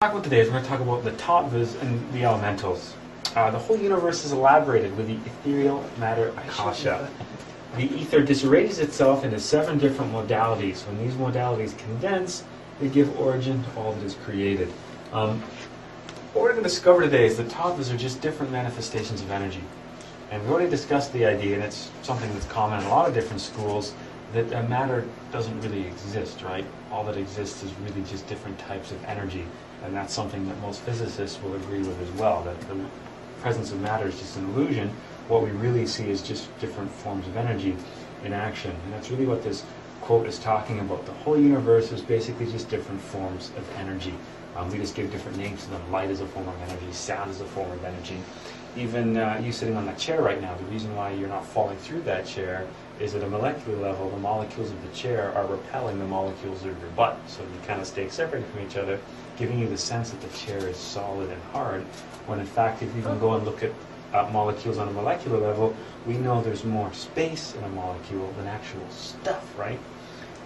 Talk about today is we're going to talk about the Tattwas and the elementals. The whole universe is elaborated with the ethereal matter akasha. The ether disarranges itself into 7 different modalities. When these modalities condense, they give origin to all that is created. What we're going to discover today is the Tattwas are just different manifestations of energy. And we already discussed the idea, and it's something that's common in a lot of different schools, that matter doesn't really exist, right? All that exists is really just different types of energy. And that's something that most physicists will agree with as well, that the presence of matter is just an illusion. What we really see is just different forms of energy in action. And that's really what this quote is talking about. The whole universe is basically just different forms of energy. We just give different names to them. Light is a form of energy, sound is a form of energy. Even you sitting on that chair right now, the reason why you're not falling through that chair is at a molecular level, the molecules of the chair are repelling the molecules of your butt. So you kind of stay separated from each other, giving you the sense that the chair is solid and hard, when in fact if you can go and look at molecules on a molecular level, we know there's more space in a molecule than actual stuff, right?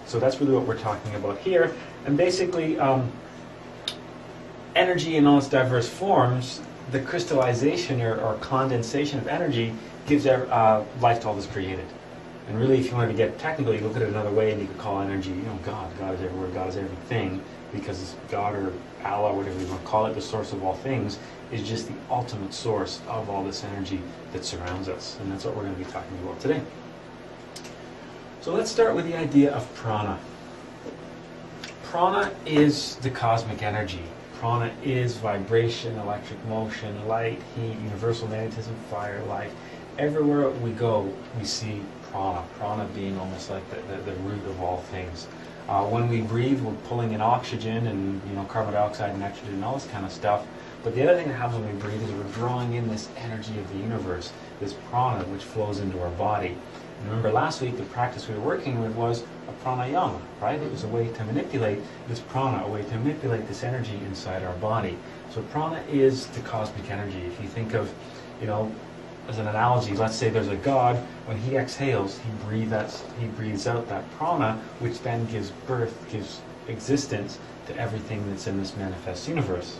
So that's really what we're talking about here. And basically, energy in all its diverse forms, the crystallization or condensation of energy gives life to all that's created. And really, if you wanted to get technical, you look at it another way, and you could call energy, God. God is everywhere. God is everything, because God or Allah, whatever you want to call it, the source of all things, is just the ultimate source of all this energy that surrounds us. And that's what we're going to be talking about today. So let's start with the idea of prana. Prana is the cosmic energy. Prana is vibration, electric motion, light, heat, universal magnetism, fire, life. Everywhere we go, we see prana. Prana being almost like the root of all things. When we breathe, we're pulling in oxygen and carbon dioxide, nitrogen, and all this kind of stuff. But the other thing that happens when we breathe is we're drawing in this energy of the universe, this prana, which flows into our body. And remember last week, the practice we were working with was a pranayama, right? It was a way to manipulate this prana, a way to manipulate this energy inside our body. So prana is the cosmic energy. If you think of, as an analogy, let's say there's a god. When he exhales, he breathes out that prana, which then gives birth, gives existence to everything that's in this manifest universe.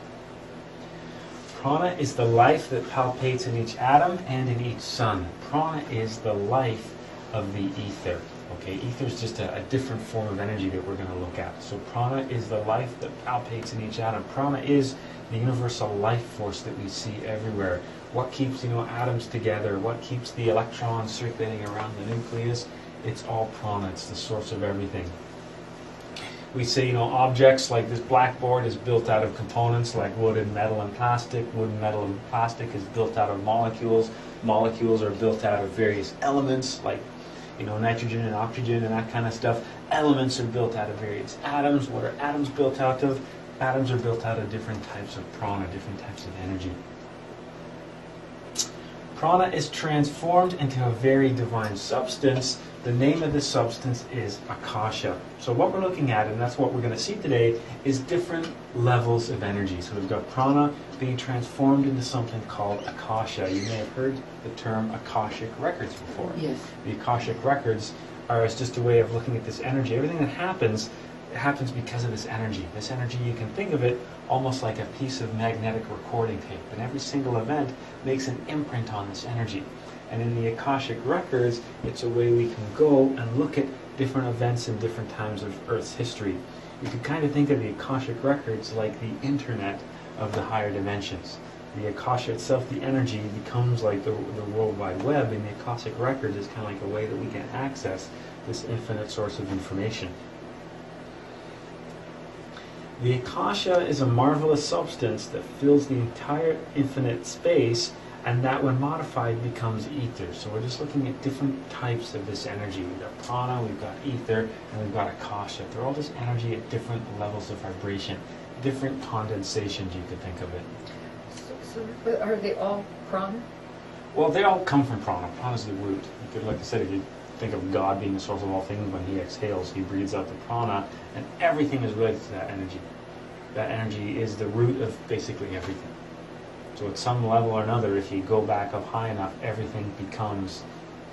Prana is the life that palpates in each atom and in each sun. Prana is the life of the ether. Okay, ether is just a different form of energy that we're going to look at. So prana is the life that palpates in each atom. Prana is the universal life force that we see everywhere. What keeps atoms together? What keeps the electrons circulating around the nucleus? It's all prana. It's the source of everything. We say objects like this blackboard is built out of components like wood and metal and plastic. Wood and metal and plastic is built out of molecules. Molecules are built out of various elements like nitrogen and oxygen and that kind of stuff. Elements are built out of various atoms. What are atoms built out of? Atoms are built out of different types of prana, different types of energy. Prana is transformed into a very divine substance. The name of this substance is akasha. So what we're looking at, and that's what we're going to see today, is different levels of energy. So we've got prana being transformed into something called akasha. You may have heard the term akashic records before. Yes. The akashic records are just a way of looking at this energy. Everything that happens, it happens because of this energy. This energy, you can think of it almost like a piece of magnetic recording tape. And every single event makes an imprint on this energy. And in the Akashic records, it's a way we can go and look at different events in different times of Earth's history. You can kind of think of the Akashic records like the internet of the higher dimensions. The Akasha itself, the energy, becomes like the World Wide Web, and the Akashic records is kind of like a way that we can access this infinite source of information. The Akasha is a marvelous substance that fills the entire infinite space, and that when modified becomes ether. So we're just looking at different types of this energy. We've got prana, we've got ether, and we've got akasha. They're all just energy at different levels of vibration, different condensations, you could think of it. So are they all prana? Well, they all come from prana. Prana is the root. You could, like I said, if you think of God being the source of all things, when he exhales, he breathes out the prana, and everything is related to that energy. That energy is the root of basically everything. So at some level or another, if you go back up high enough, everything becomes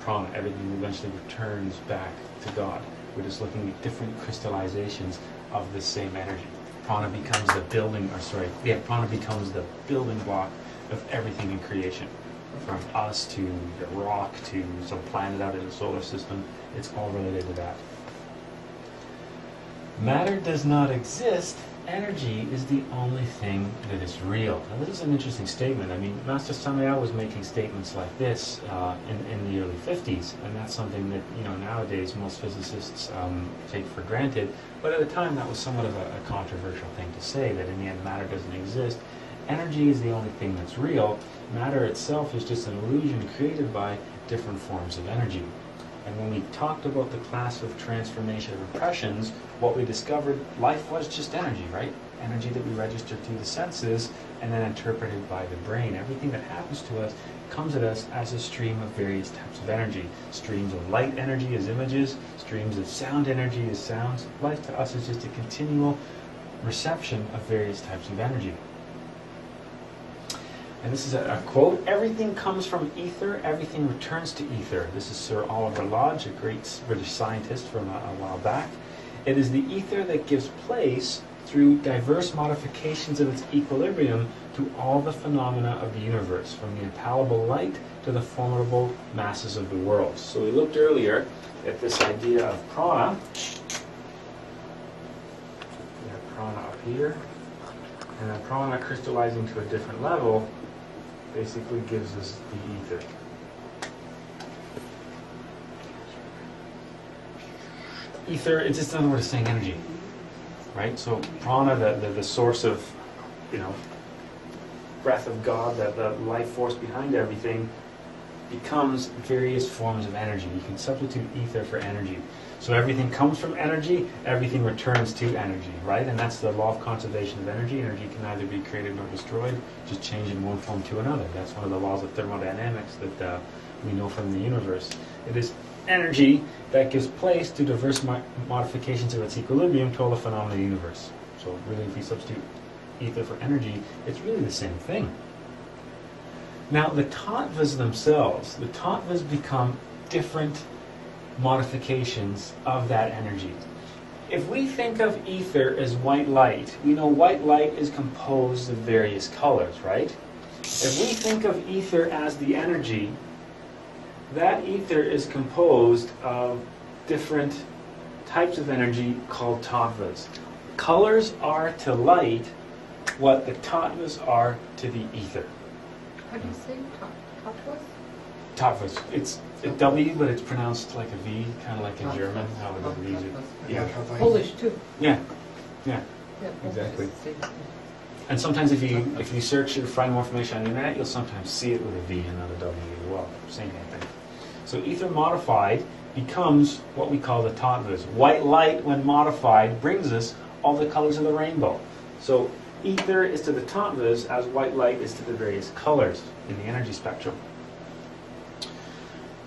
prana. Everything eventually returns back to God. We're just looking at different crystallizations of the same energy. prana becomes the building, or sorry, yeah, prana becomes the building block of everything in creation. From us to the rock to some planet out in the solar system, it's all related to that. Matter does not exist. Energy is the only thing that is real. Now this is an interesting statement. I mean, Master Samaya was making statements like this in the early 50s, and that's something that, you know, nowadays most physicists take for granted. But at the time, that was somewhat of a controversial thing to say, that in the end matter doesn't exist. Energy is the only thing that's real. Matter itself is just an illusion created by different forms of energy. And when we talked about the class of transformation of impressions, what we discovered, life was just energy, right? Energy that we register through the senses and then interpreted by the brain. Everything that happens to us comes at us as a stream of various types of energy. Streams of light energy as images, streams of sound energy as sounds. Life to us is just a continual reception of various types of energy. And this is a quote: "Everything comes from ether, everything returns to ether." This is Sir Oliver Lodge, a great British scientist from a while back. It is the ether that gives place, through diverse modifications of its equilibrium, to all the phenomena of the universe, from the impalpable light to the formidable masses of the world. So we looked earlier at this idea of prana. We have prana up here, and then prana crystallizing to a different level basically gives us the ether. Ether, it's just another word of saying energy, right? So prana, the source of, you know, breath of God, the life force behind everything, becomes various forms of energy. You can substitute ether for energy. So everything comes from energy, everything returns to energy, right? And that's the law of conservation of energy. Energy can neither be created nor destroyed, just change in one form to another. That's one of the laws of thermodynamics that we know from the universe. It is energy that gives place to diverse modifications of its equilibrium to all the phenomena of the universe. So really, if we substitute ether for energy, it's really the same thing. Now, the Tattvas themselves, the Tattvas become different modifications of that energy. If we think of ether as white light, we know white light is composed of various colors, right? If we think of ether as the energy, that ether is composed of different types of energy called Tattvas. Colors are to light what the Tattvas are to the ether. How do you say Tattwas? Tattwas. It's a W, but it's pronounced like a V, kind of like in German, how the V's are. Yeah. Polish too. Yeah. Yeah. Yeah, Exactly. Polish is the same. And sometimes if you search or find more information on the internet, you'll sometimes see it with a V and not a W as well. Same kind of thing. So ether modified becomes what we call the Tattvas. White light, when modified, brings us all the colors of the rainbow. So ether is to the Tattvas as white light is to the various colors in the energy spectrum.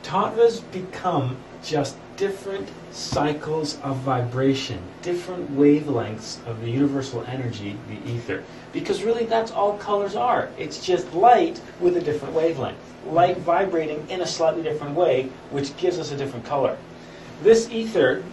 Tattvas become just different cycles of vibration, different wavelengths of the universal energy, the ether. Because really that's all colors are. It's just light with a different wavelength. Light vibrating in a slightly different way, which gives us a different color. This ether,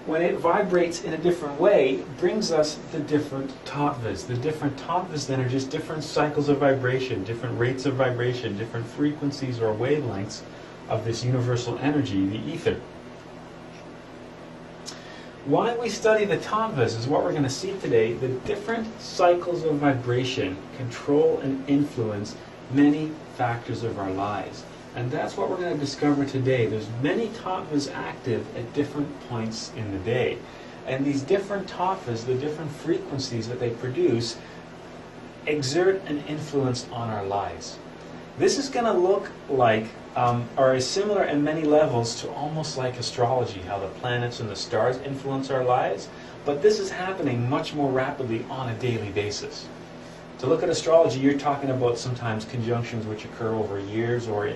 when it vibrates in a different way, brings us the different Tattvas. The different Tattvas then are just different cycles of vibration, different rates of vibration, different frequencies or wavelengths of this universal energy, the ether. Why we study the Tattvas is what we're going to see today. The different cycles of vibration control and influence many factors of our lives. And that's what we're going to discover today. There's many Tattvas active at different points in the day. And these different Tattvas, the different frequencies that they produce, exert an influence on our lives. This is going to look like, or is similar in many levels to almost like astrology, how the planets and the stars influence our lives. But this is happening much more rapidly on a daily basis. To look at astrology, you're talking about sometimes conjunctions which occur over years or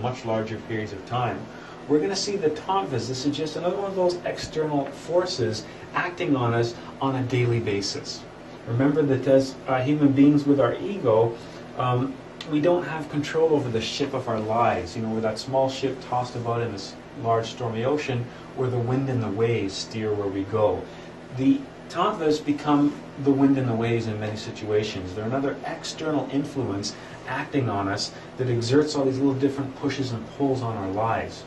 much larger periods of time. We're going to see the Tattvas. This is just another one of those external forces acting on us on a daily basis. Remember that as human beings with our ego, we don't have control over the ship of our lives. We're that small ship tossed about in this large stormy ocean where the wind and the waves steer where we go. The Tattvas become the wind and the waves in many situations. They're another external influence acting on us that exerts all these little different pushes and pulls on our lives.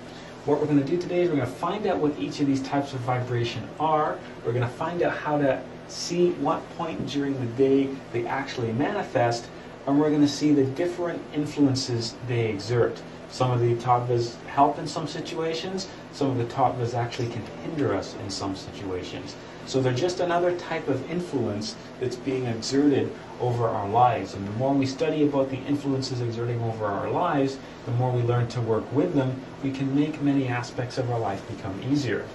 What we're going to do today is we're going to find out what each of these types of vibration are. We're going to find out how to see what point during the day they actually manifest, and we're going to see the different influences they exert. Some of the tattvas help in some situations, some of the tattvas actually can hinder us in some situations. So they're just another type of influence that's being exerted over our lives. And the more we study about the influences exerting over our lives, the more we learn to work with them, we can make many aspects of our life become easier.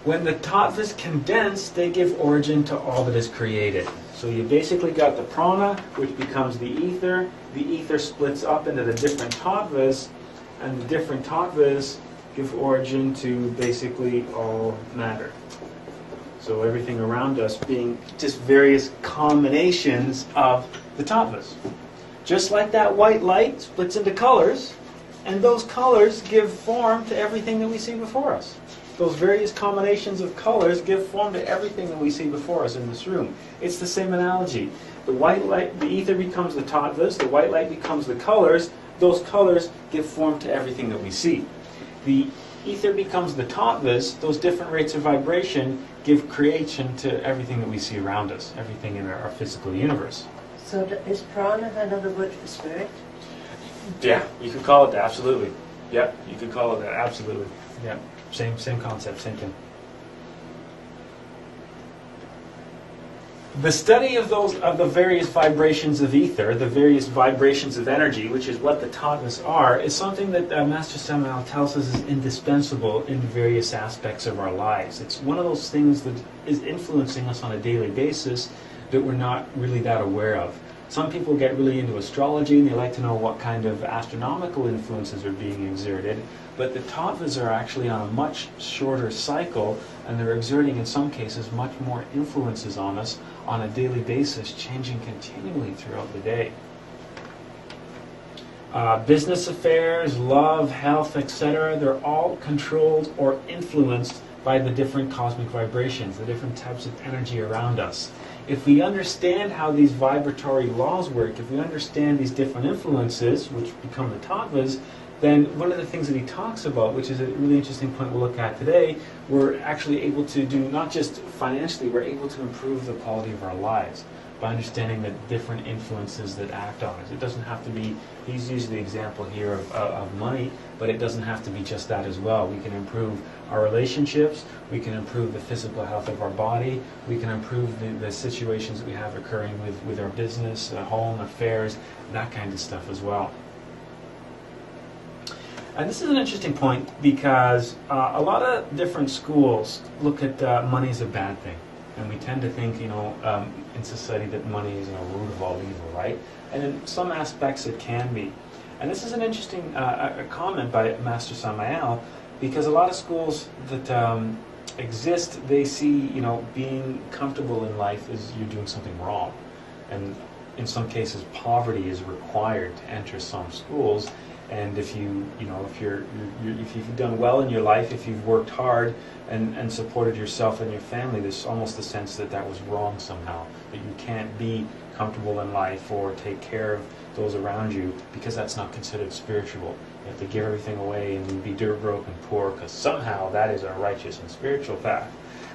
When the tattvas condense, they give origin to all that is created. So you basically got the prana, which becomes the ether. The ether splits up into the different tattvas, and the different tattvas give origin to basically all matter. So everything around us being just various combinations of the tattvas. Just like that white light splits into colors, and those colors give form to everything that we see before us. Those various combinations of colors give form to everything that we see before us in this room. It's the same analogy. The white light, the ether becomes the tattvas, the white light becomes the colors, those colors give form to everything that we see. The ether becomes the tattvas, those different rates of vibration give creation to everything that we see around us, everything in our physical universe. So is prana another word for spirit? Yeah, you could call it that, absolutely. Yeah, you could call it that, absolutely. Yeah, same concept, same thing. The study of the various vibrations of ether, the various vibrations of energy, which is what the tattvas are, is something that Master Samael tells us is indispensable in various aspects of our lives. It's one of those things that is influencing us on a daily basis that we're not really that aware of. Some people get really into astrology and they like to know what kind of astronomical influences are being exerted, but the tattvas are actually on a much shorter cycle, and they're exerting in some cases much more influences on us on a daily basis, changing continually throughout the day. Business affairs, love, health, etc., they're all controlled or influenced by the different cosmic vibrations, the different types of energy around us. If we understand how these vibratory laws work, if we understand these different influences, which become the tattvas, then one of the things that he talks about, which is a really interesting point we'll look at today, we're actually able to do, not just financially, we're able to improve the quality of our lives by understanding the different influences that act on us. It doesn't have to be, he's using the example here of money, but it doesn't have to be just that as well. We can improve our relationships, we can improve the physical health of our body, we can improve the situations that we have occurring with our business, home, affairs, that kind of stuff as well. And this is an interesting point because a lot of different schools look at money as a bad thing. And we tend to think, in society that money is the root of all evil, right? And in some aspects it can be. And this is an interesting a comment by Master Samael, because a lot of schools that exist, they see, being comfortable in life is you're doing something wrong. And in some cases, poverty is required to enter some schools. And if if you've done well in your life, if you've worked hard and supported yourself and your family, there's almost the sense that that was wrong somehow, that you can't be comfortable in life or take care of those around you because that's not considered spiritual. You have to give everything away and be dirt broke and poor because somehow that is a righteous and spiritual path.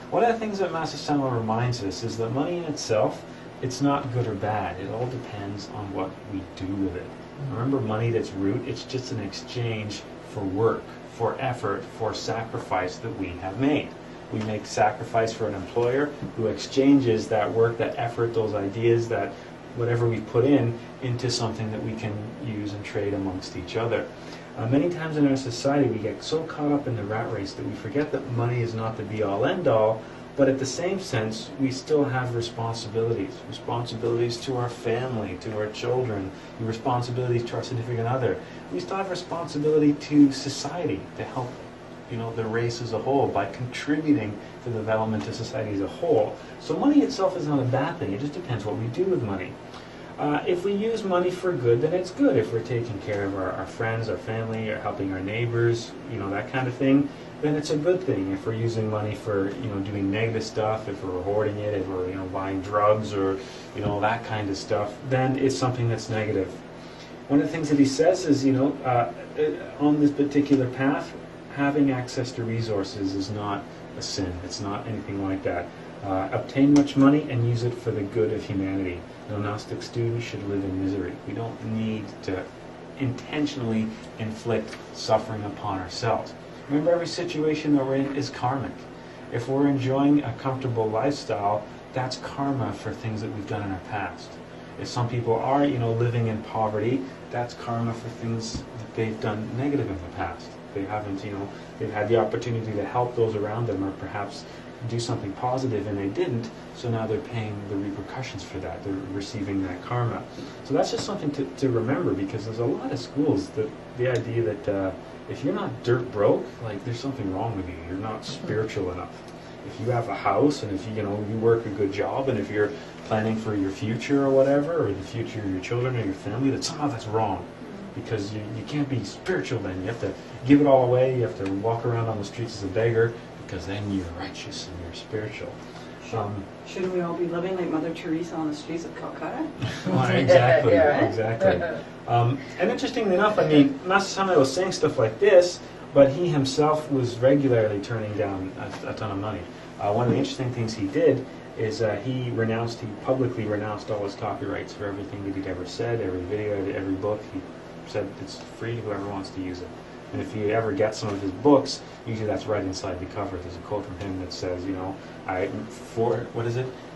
One of the things that Master Samael reminds us is that money in itself, it's not good or bad. It all depends on what we do with it. Remember, money that's root, it's just an exchange for work, for effort, for sacrifice that we have made. We make sacrifice for an employer who exchanges that work, that effort, those ideas, that whatever we put in, into something that we can use and trade amongst each other. Many times in our society we get so caught up in the rat race that we forget that money is not the be-all, end-all, but at the same sense, we still have responsibilities. Responsibilities to our family, to our children, responsibilities to our significant other. We still have responsibility to society, to help the race as a whole by contributing to the development of society as a whole. So money itself is not a bad thing. It just depends what we do with money. If we use money for good, then it's good. If we're taking care of our friends, our family, or helping our neighbors, that kind of thing, then it's a good thing. If we're using money for, doing negative stuff, if we're hoarding it, if we're, buying drugs or, that kind of stuff, then it's something that's negative. One of the things that he says is, on this particular path, having access to resources is not a sin. It's not anything like that. Obtain much money and use it for the good of humanity. No Gnostic student should live in misery. We don't need to intentionally inflict suffering upon ourselves. Remember, every situation that we're in is karmic. If we're enjoying a comfortable lifestyle, that's karma for things that we've done in our past. If some people are, living in poverty, that's karma for things that they've done negative in the past. They haven't, they've had the opportunity to help those around them or perhaps do something positive and they didn't, so now they're paying the repercussions for that. They're receiving that karma. So that's just something to remember, because there's a lot of schools that the idea that if you're not dirt broke, like, there's something wrong with you. You're not spiritual enough. If you have a house and if you work a good job and if you're planning for your future or whatever, or the future of your children or your family, that somehow that's wrong. Because you can't be spiritual then. You have to give it all away. You have to walk around on the streets as a beggar, because then you're righteous and you're spiritual. Shouldn't we all be living like Mother Teresa on the streets of Calcutta? Well, exactly, Yeah, right? exactly. And interestingly enough, Master Same was saying stuff like this, but he himself was regularly turning down a ton of money. One of the interesting things he did is he publicly renounced all his copyrights for everything that he'd ever said, every video, every book. He said it's free to whoever wants to use it. And if you ever get some of his books, usually that's right inside the cover. There's a quote from him that says,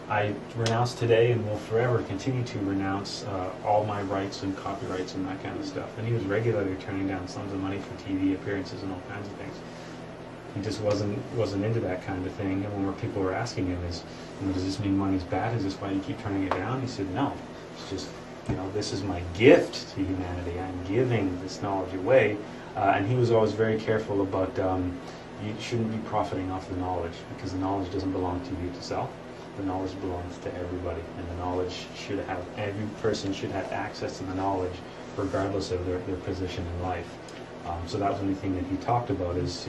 I renounce today and will forever continue to renounce all my rights and copyrights and that kind of stuff. And he was regularly turning down sums of money for TV appearances and all kinds of things. He just wasn't into that kind of thing. And when people were asking him, does this mean money's bad? Is this why you keep turning it down? He said, no. It's just, this is my gift to humanity. I'm giving this knowledge away. And he was always very careful about you shouldn't be profiting off the knowledge, because the knowledge doesn't belong to you to sell. The knowledge belongs to everybody, and the knowledge every person should have access to the knowledge regardless of their position in life. So that was the only thing that he talked about is,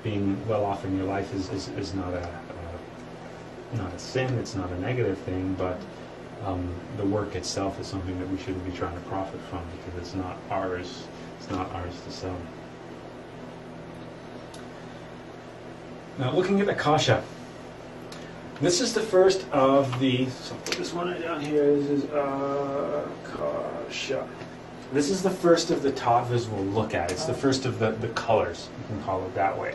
being well off in your life is not a sin, it's not a negative thing, but the work itself is something that we shouldn't be trying to profit from, because it's not ours. It's not ours to sell. Now, looking at Akasha, this is the first of the. So I'll put this one down here. This is Akasha. This is the first of the tattvas we'll look at. It's the first of the colors. You can call it that way.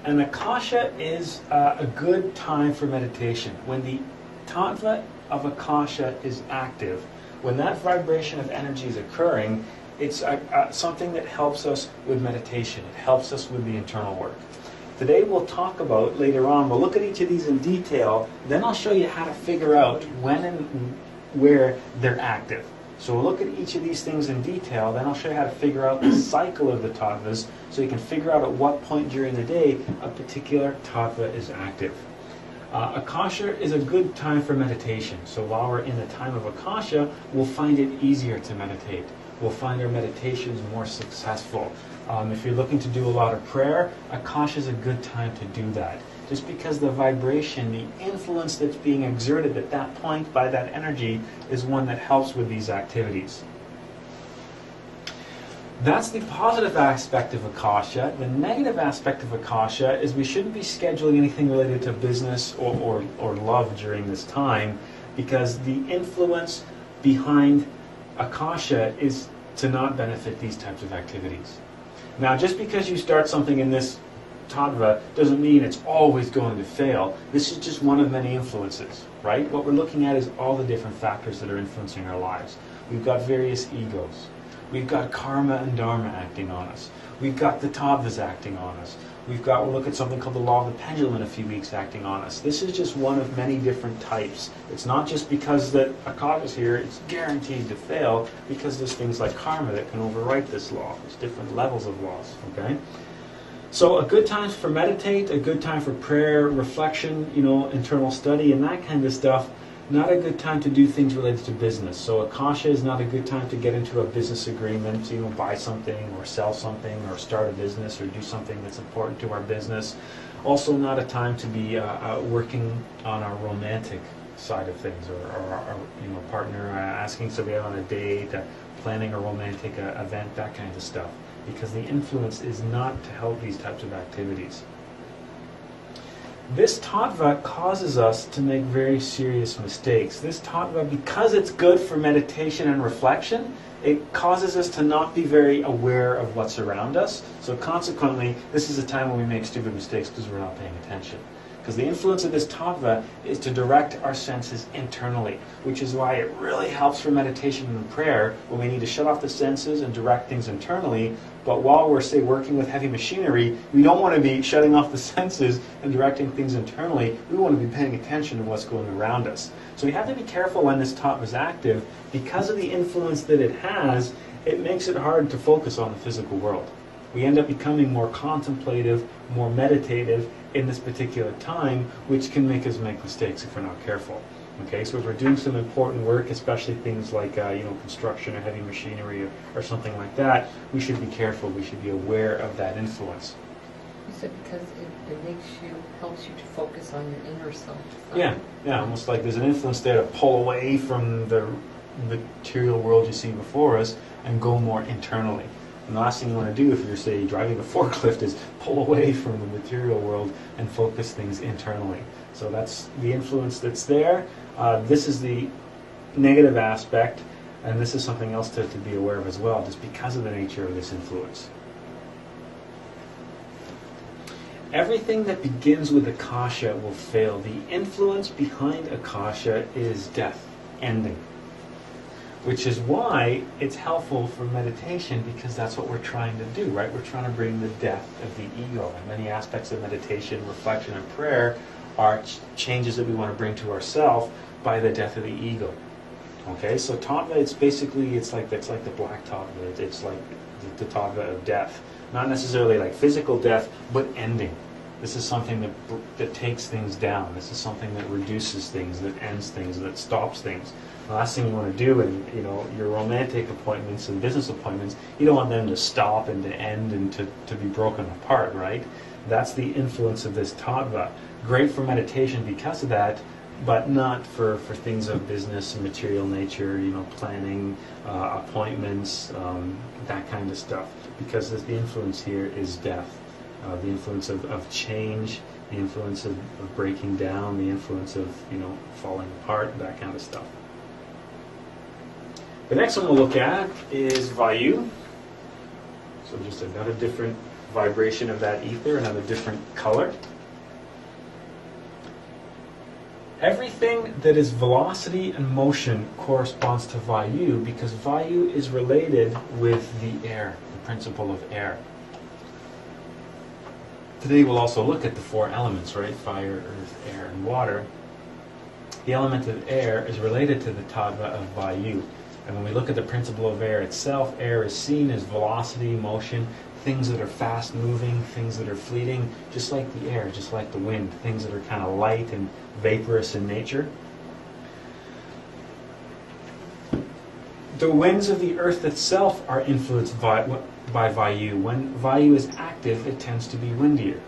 And Akasha is a good time for meditation. When the tattva of Akasha is active, when that vibration of energy is occurring, it's something that helps us with meditation. It helps us with the internal work. Today we'll talk about, later on, we'll look at each of these in detail, then I'll show you how to figure out when and where they're active. So we'll look at each of these things in detail, then I'll show you how to figure out the cycle of the tattvas, so you can figure out at what point during the day a particular tattva is active. Akasha is a good time for meditation. So while we're in the time of Akasha, we'll find it easier to meditate. We'll find our meditations more successful. If you're looking to do a lot of prayer, Akasha is a good time to do that. Just because the vibration, the influence that's being exerted at that point by that energy is one that helps with these activities. That's the positive aspect of Akasha. The negative aspect of Akasha is we shouldn't be scheduling anything related to business or love during this time, because the influence behind Akasha is to not benefit these types of activities. Now, just because you start something in this tattva doesn't mean it's always going to fail. This is just one of many influences, right? What we're looking at is all the different factors that are influencing our lives. We've got various egos. We've got karma and dharma acting on us. We've got the tattvas acting on us. We'll look at something called the law of the pendulum in a few weeks acting on us. This is just one of many different types. It's not just because that Akasha is here, it's guaranteed to fail, because there's things like karma that can overwrite this law. There's different levels of laws, okay? So a good time for meditate, a good time for prayer, reflection, internal study, and that kind of stuff. not a good time to do things related to business. So Akasha is not a good time to get into a business agreement, buy something or sell something or start a business or do something that's important to our business. Also not a time to be working on our romantic side of things, or our partner asking somebody out on a date, planning a romantic event, that kind of stuff, because the influence is not to help these types of activities. This tattva causes us to make very serious mistakes. This tattva, because it's good for meditation and reflection, it causes us to not be very aware of what's around us. So consequently, this is a time when we make stupid mistakes because we're not paying attention. Because the influence of this tattva is to direct our senses internally, which is why it really helps for meditation and prayer when we need to shut off the senses and direct things internally. But while we're, say, working with heavy machinery, we don't want to be shutting off the senses and directing things internally. We want to be paying attention to what's going around us. So we have to be careful when this tattva is active. Because of the influence that it has, it makes it hard to focus on the physical world. We end up becoming more contemplative, more meditative in this particular time, which can make us make mistakes if we're not careful. Okay, so if we're doing some important work, especially things like construction or heavy machinery or something like that, we should be careful. We should be aware of that influence. You said because it helps you to focus on your inner self. Yeah, almost like there's an influence there to pull away from the material world you see before us and go more internally. And the last thing you want to do if you're, say, driving a forklift is pull away from the material world and focus things internally. So that's the influence that's there. This is the negative aspect, and this is something else to be aware of as well, just because of the nature of this influence. Everything that begins with Akasha will fail. The influence behind Akasha is death, ending. Which is why it's helpful for meditation, because that's what we're trying to do, right? We're trying to bring the death of the ego. And many aspects of meditation, reflection, and prayer are changes that we want to bring to ourselves by the death of the ego. Okay, so tattva, it's like the black tattva. It's like the tattva of death. Not necessarily like physical death, but ending. This is something that takes things down. This is something that reduces things, that ends things, that stops things. The last thing you want to do in your romantic appointments and business appointments, you don't want them to stop and to end and to be broken apart, right? That's the influence of this tattva. Great for meditation because of that, but not for things of business and material nature, planning, appointments, that kind of stuff. Because the influence here is death. The influence of change, the influence of breaking down, the influence of falling apart, that kind of stuff. The next one we'll look at is Vayu. So just another different vibration of that ether, another different color. Everything that is velocity and motion corresponds to Vayu, because Vayu is related with the air, the principle of air. Today we'll also look at the four elements, right? Fire, earth, air, and water. The element of air is related to the tattva of Vayu. And when we look at the principle of air itself, air is seen as velocity, motion, things that are fast moving, things that are fleeting, just like the air, just like the wind, things that are kind of light and vaporous in nature. The winds of the earth itself are influenced by Vayu. When Vayu is active, it tends to be windier.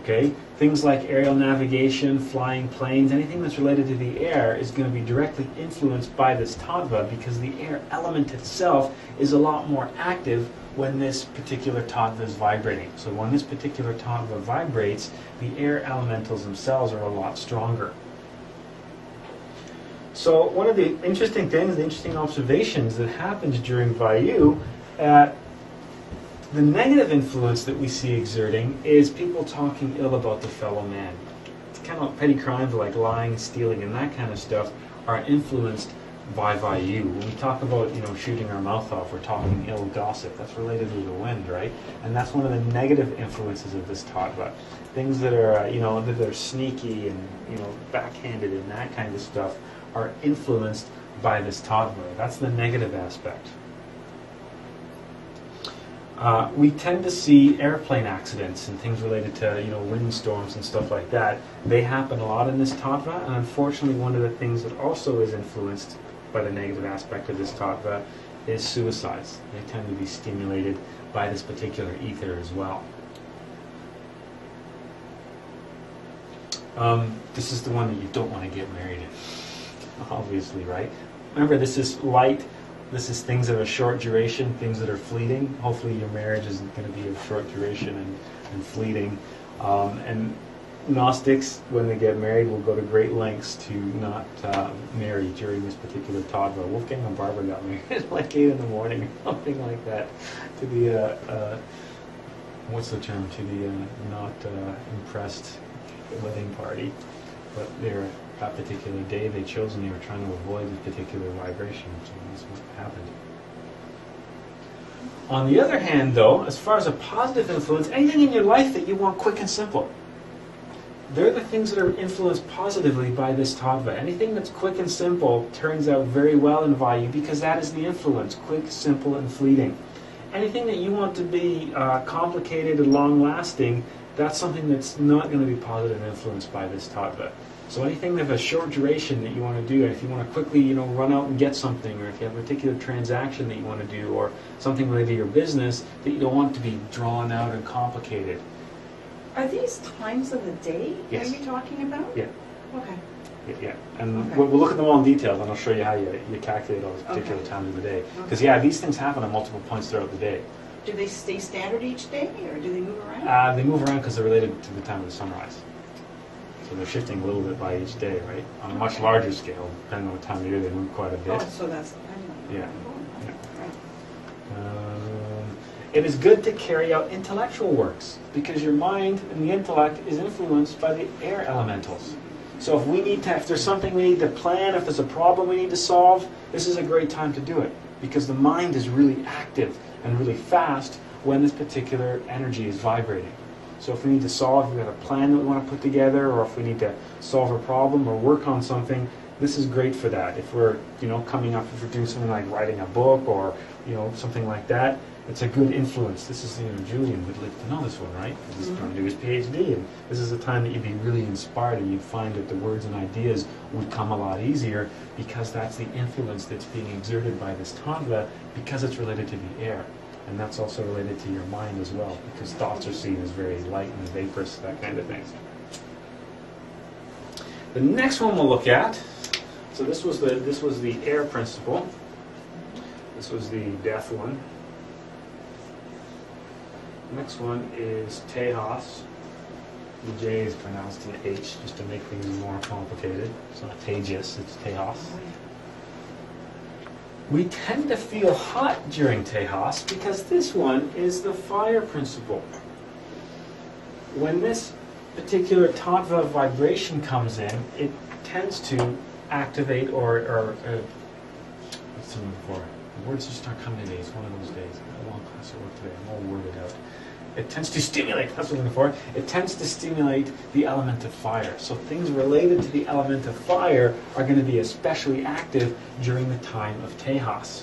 Okay? Things like aerial navigation, flying planes, anything that's related to the air is going to be directly influenced by this tattva, because the air element itself is a lot more active when this particular tattva is vibrating. So when this particular tattva vibrates, the air elementals themselves are a lot stronger. So one of the interesting things, the interesting observations that happens during Vayu, the negative influence that we see exerting is people talking ill about the fellow man. It's kind of petty crimes like lying, stealing, and that kind of stuff are influenced by Vayu. When we talk about, shooting our mouth off, we're talking ill gossip. That's related to the wind, right? And that's one of the negative influences of this tattva. Things that are, that are sneaky and, backhanded and that kind of stuff are influenced by this tattva. That's the negative aspect. We tend to see airplane accidents and things related to, windstorms and stuff like that. They happen a lot in this tattva, and unfortunately one of the things that also is influenced by the negative aspect of this tattva is suicides. They tend to be stimulated by this particular ether as well. This is the one that you don't want to get married in, obviously, right? Remember, this is light. This is things that are short duration, things that are fleeting. Hopefully your marriage isn't going to be of short duration and fleeting. And Gnostics, when they get married, will go to great lengths to not marry during this particular tattva. Wolfgang and Barbara got married at like 8 in the morning or something like that to the, what's the term, to the not impressed wedding party. But that particular day they chose, and they were trying to avoid this particular vibration, so that's what happened. On the other hand, though, as far as a positive influence, anything in your life that you want quick and simple, they're the things that are influenced positively by this tattva. Anything that's quick and simple turns out very well in Vayu, because that is the influence, quick, simple, and fleeting. Anything that you want to be complicated and long-lasting, that's something that's not going to be positive influenced by this tattva. So anything that has a short duration that you want to do, and if you want to quickly, run out and get something, or if you have a particular transaction that you want to do, or something related to your business that you don't want to be drawn out and complicated. Are these times of the day Yes. that you're talking about? Yeah. Okay. Yeah. And Okay. we'll look at them all in detail, and I'll show you how you calculate all these particular Okay. times of the day. Because Okay. these things happen at multiple points throughout the day. Do they stay standard each day, or do they move around? They move around because they're related to the time of the sunrise. So they're shifting a little bit by each day, right? On a much larger scale, depending on what time of year, they move quite a bit. Oh, so that's the pendulum. Yeah. Oh, Yeah. right. It is good to carry out intellectual works, because your mind and the intellect is influenced by the air elementals. So if there's something we need to plan, if there's a problem we need to solve, this is a great time to do it, because the mind is really active and really fast when this particular energy is vibrating. So if we need to solve, we've got a plan that we want to put together, or if we need to solve a problem or work on something, this is great for that. If we're, if we're doing something like writing a book or, something like that, it's a good influence. This is, Julian would like to know this one, right? He's trying to do his PhD, and this is a time that you'd be really inspired, and you'd find that the words and ideas would come a lot easier, because that's the influence that's being exerted by this tattva, because it's related to the air. And that's also related to your mind as well, because thoughts are seen as very light and vaporous, that kind of thing. The next one we'll look at, so this was the air principle. This was the death one. Next one is Tattwas. The J is pronounced an H, just to make things more complicated. It's not Tattwas, it's Tattwas. We tend to feel hot during Tattwas because this one is the fire principle. When this particular tattva vibration comes in, it tends to activate or what's the word for it? The words just aren't coming today. It's one of those days. I had a long class at work today. I'm all worded out. It tends to stimulate, that's what I'm looking for. It tends to stimulate the element of fire. So things related to the element of fire are going to be especially active during the time of Tattwas.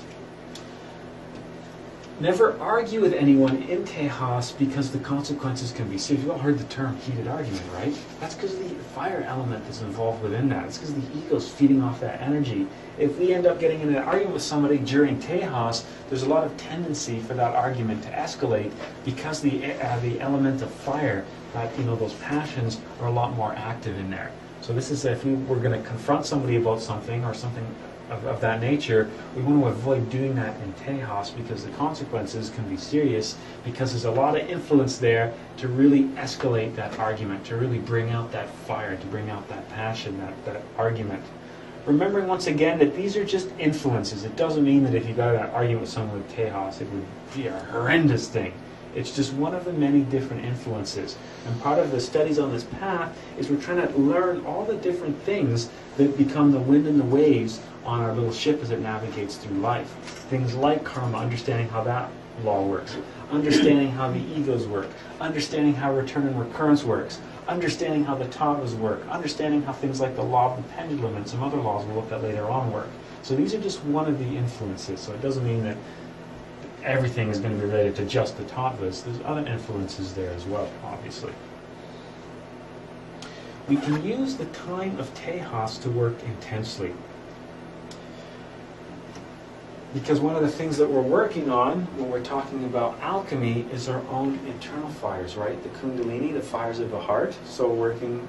Never argue with anyone in Tattwas, because the consequences can be serious. You've all heard the term heated argument, right? That's because the fire element is involved within that. It's because the ego's feeding off that energy. If we end up getting in an argument with somebody during Tattwas, there's a lot of tendency for that argument to escalate, because the element of fire, those passions are a lot more active in there. So this is, if we were going to confront somebody about something or something of that nature, we want to avoid doing that in Tattwas, because the consequences can be serious, because there's a lot of influence there to really escalate that argument, to really bring out that fire, to bring out that passion, that argument. Remembering once again that these are just influences. It doesn't mean that if you got an argument with someone with Tattwas, it would be a horrendous thing. It's just one of the many different influences. And part of the studies on this path is we're trying to learn all the different things that become the wind and the waves on our little ship as it navigates through life. Things like karma, understanding how that law works, understanding how the egos work, understanding how return and recurrence works, understanding how the tattvas work, understanding how things like the law of the pendulum and some other laws we'll look at later on work. So these are just one of the influences. So it doesn't mean that everything is going to be related to just the Tattvas. There's other influences there as well, obviously. We can use the time of Tejas to work intensely. Because one of the things that we're working on when we're talking about alchemy is our own internal fires, right? The Kundalini, the fires of the heart. So working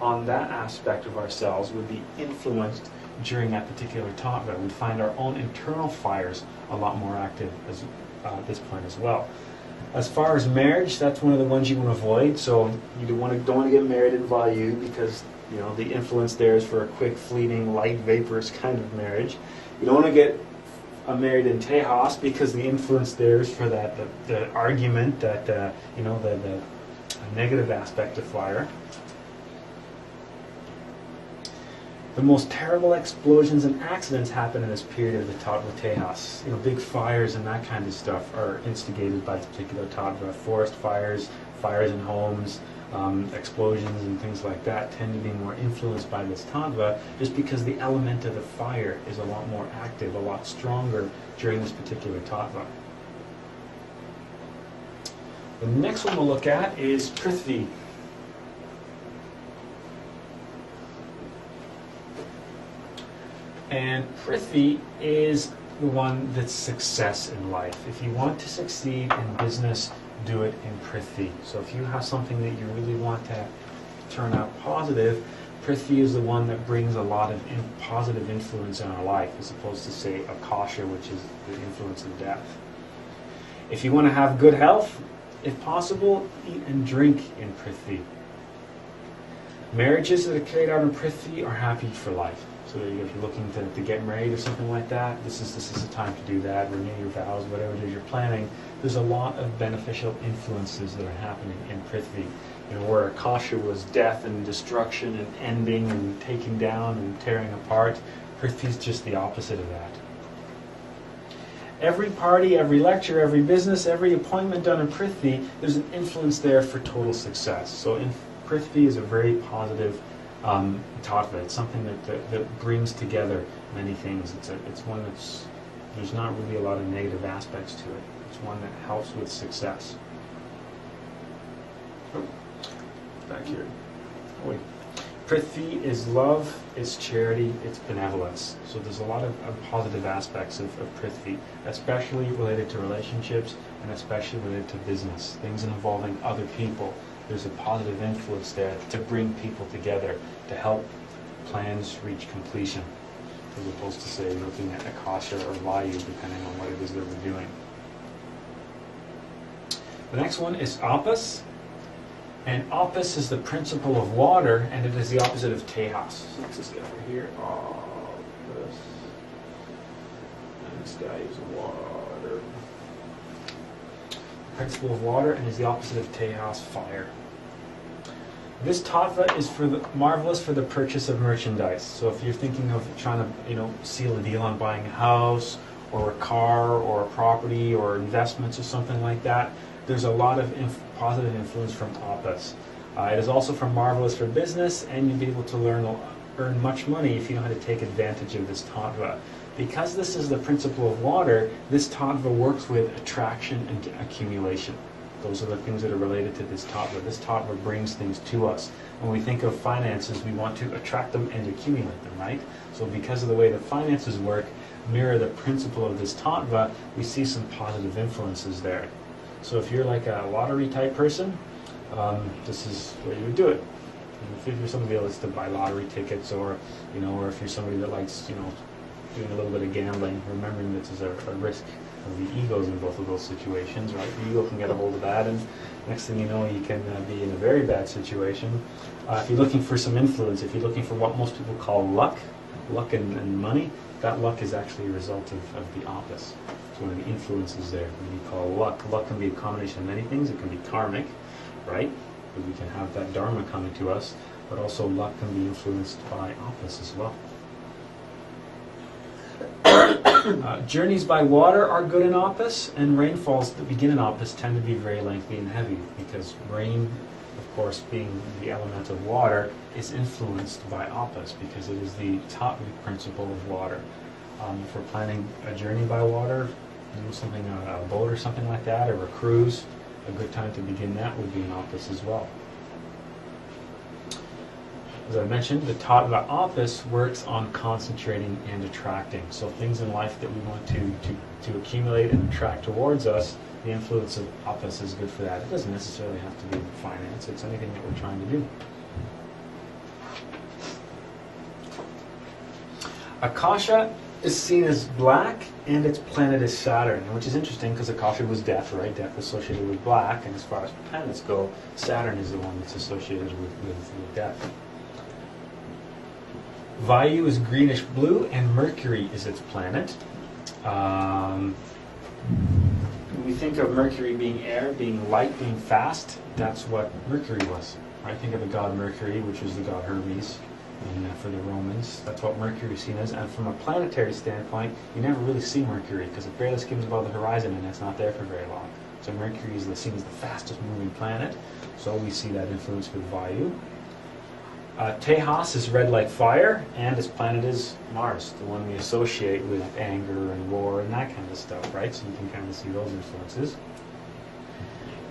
on that aspect of ourselves would be influenced during that particular Tattva. We'd find our own internal fires a lot more active at this point as well. As far as marriage, that's one of the ones you want to avoid. So you don't want to get married in Vayu because the influence there is for a quick, fleeting, light, vaporous kind of marriage. You don't want to get married in Tejas because the influence there is for that the argument that the negative aspect of fire. The most terrible explosions and accidents happen in this period of the Tattva Tejas. Big fires and that kind of stuff are instigated by this particular Tattva. Forest fires, fires in homes, explosions and things like that tend to be more influenced by this Tattva just because the element of the fire is a lot more active, a lot stronger during this particular Tattva. The next one we'll look at is Prithvi. And Prithvi is the one that's success in life. If you want to succeed in business, do it in Prithvi. So if you have something that you really want to turn out positive, Prithvi is the one that brings a lot of positive influence in our life, as opposed to, say, Akasha, which is the influence of death. If you want to have good health, if possible, eat and drink in Prithvi. Marriages that are carried out in Prithvi are happy for life. So if you're looking to get married or something like that, this is the time to do that. Renew your vows, whatever it is you're planning. There's a lot of beneficial influences that are happening in Prithvi. Where Akasha was death and destruction and ending and taking down and tearing apart, Prithvi is just the opposite of that. Every party, every lecture, every business, every appointment done in Prithvi, there's an influence there for total success. So Prithvi is a very positive Tattva. It's something that brings together many things. It's one there's not really a lot of negative aspects to it. It's one that helps with success. Back here. Oh, wait. Prithvi is love, it's charity, it's benevolence. So there's a lot of positive aspects of Prithvi, especially related to relationships and especially related to business, things involving other people. There's a positive influence there to bring people together, to help plans reach completion, as opposed to, say, looking at Akasha or Vayu, depending on what it is that we're doing. The next one is Apis. And Apis is the principle of water, and it is the opposite of Tejas. So let's just get over here. Apis. And this guy is water. The principle of water, and is the opposite of Tejas, fire. This Tattva is marvelous for the purchase of merchandise. So if you're thinking of trying to, seal a deal on buying a house, or a car, or a property, or investments, or something like that, there's a lot of positive influence from Apis. It is also marvelous for business, and you'll be able to earn much money if you know how to take advantage of this Tattva. Because this is the principle of water, this Tattva works with attraction and accumulation. Those are the things that are related to this Tattva. This Tattva brings things to us. When we think of finances, we want to attract them and accumulate them, right? So because of the way the finances work, mirror the principle of this Tattva, we see some positive influences there. So if you're like a lottery type person, this is where you would do it. If you're somebody that likes to buy lottery tickets, or or if you're somebody that likes doing a little bit of gambling, remembering that there's a risk of the egos in both of those situations, right? The ego can get a hold of that, and next thing you know, you can be in a very bad situation. If you're looking for some influence, if you're looking for what most people call luck and money, that luck is actually a result of the Apis. It's one of the influences there. When you call luck, luck can be a combination of many things. It can be karmic, right? We can have that dharma coming to us, but also luck can be influenced by Apis as well. Journeys by water are good in Apis, and rainfalls that begin in Apis tend to be very lengthy and heavy, because rain, of course, being the element of water, is influenced by Apis, because it is the Tattvic principle of water. If we're planning a journey by water, something on a boat or something like that, or a cruise, a good time to begin that would be an opus as well. As I mentioned, the Tattva opus works on concentrating and attracting. So things in life that we want to accumulate and attract towards us, the influence of opus is good for that. It doesn't necessarily have to be finance, it's anything that we're trying to do. Akasha is seen as black, and its planet is Saturn, which is interesting because Akasha was death, right? Death associated with black, and as far as planets go, Saturn is the one that's associated with death. Vayu is greenish blue, and Mercury is its planet. When we think of Mercury being air, being light, being fast, that's what Mercury was. Right? Think of the god Mercury, which is the god Hermes. And for the Romans, that's what Mercury is seen as. And from a planetary standpoint, you never really see Mercury because it barely skims above the horizon and it's not there for very long. So Mercury is seen as the fastest moving planet. So we see that influence with Vayu. Tattwas is red like fire, and its planet is Mars, the one we associate with anger and war and that kind of stuff, right? So you can kind of see those influences.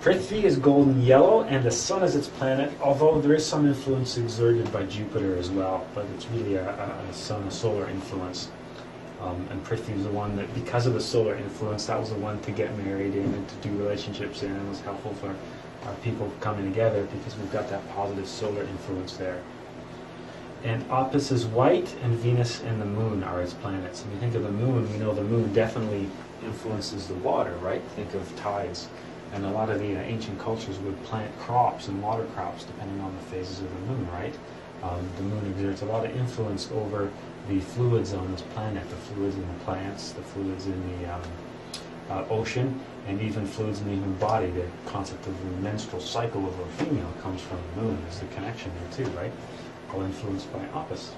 Prithvi is golden yellow, and the sun is its planet, although there is some influence exerted by Jupiter as well, but it's really a solar influence. And Prithvi is the one that, because of the solar influence, that was the one to get married in and to do relationships in, and was helpful for people coming together because we've got that positive solar influence there. And opus is white, and Venus and the moon are its planets. When you think of the moon, we know the moon definitely influences the water, right? Think of tides. And a lot of the ancient cultures would plant crops and water crops depending on the phases of the moon, right? The moon exerts a lot of influence over the fluids on this planet, the fluids in the plants, the fluids in the ocean, and even fluids in the human body. The concept of the menstrual cycle of a female comes from the moon. There's the connection there too, right? All influenced by opus.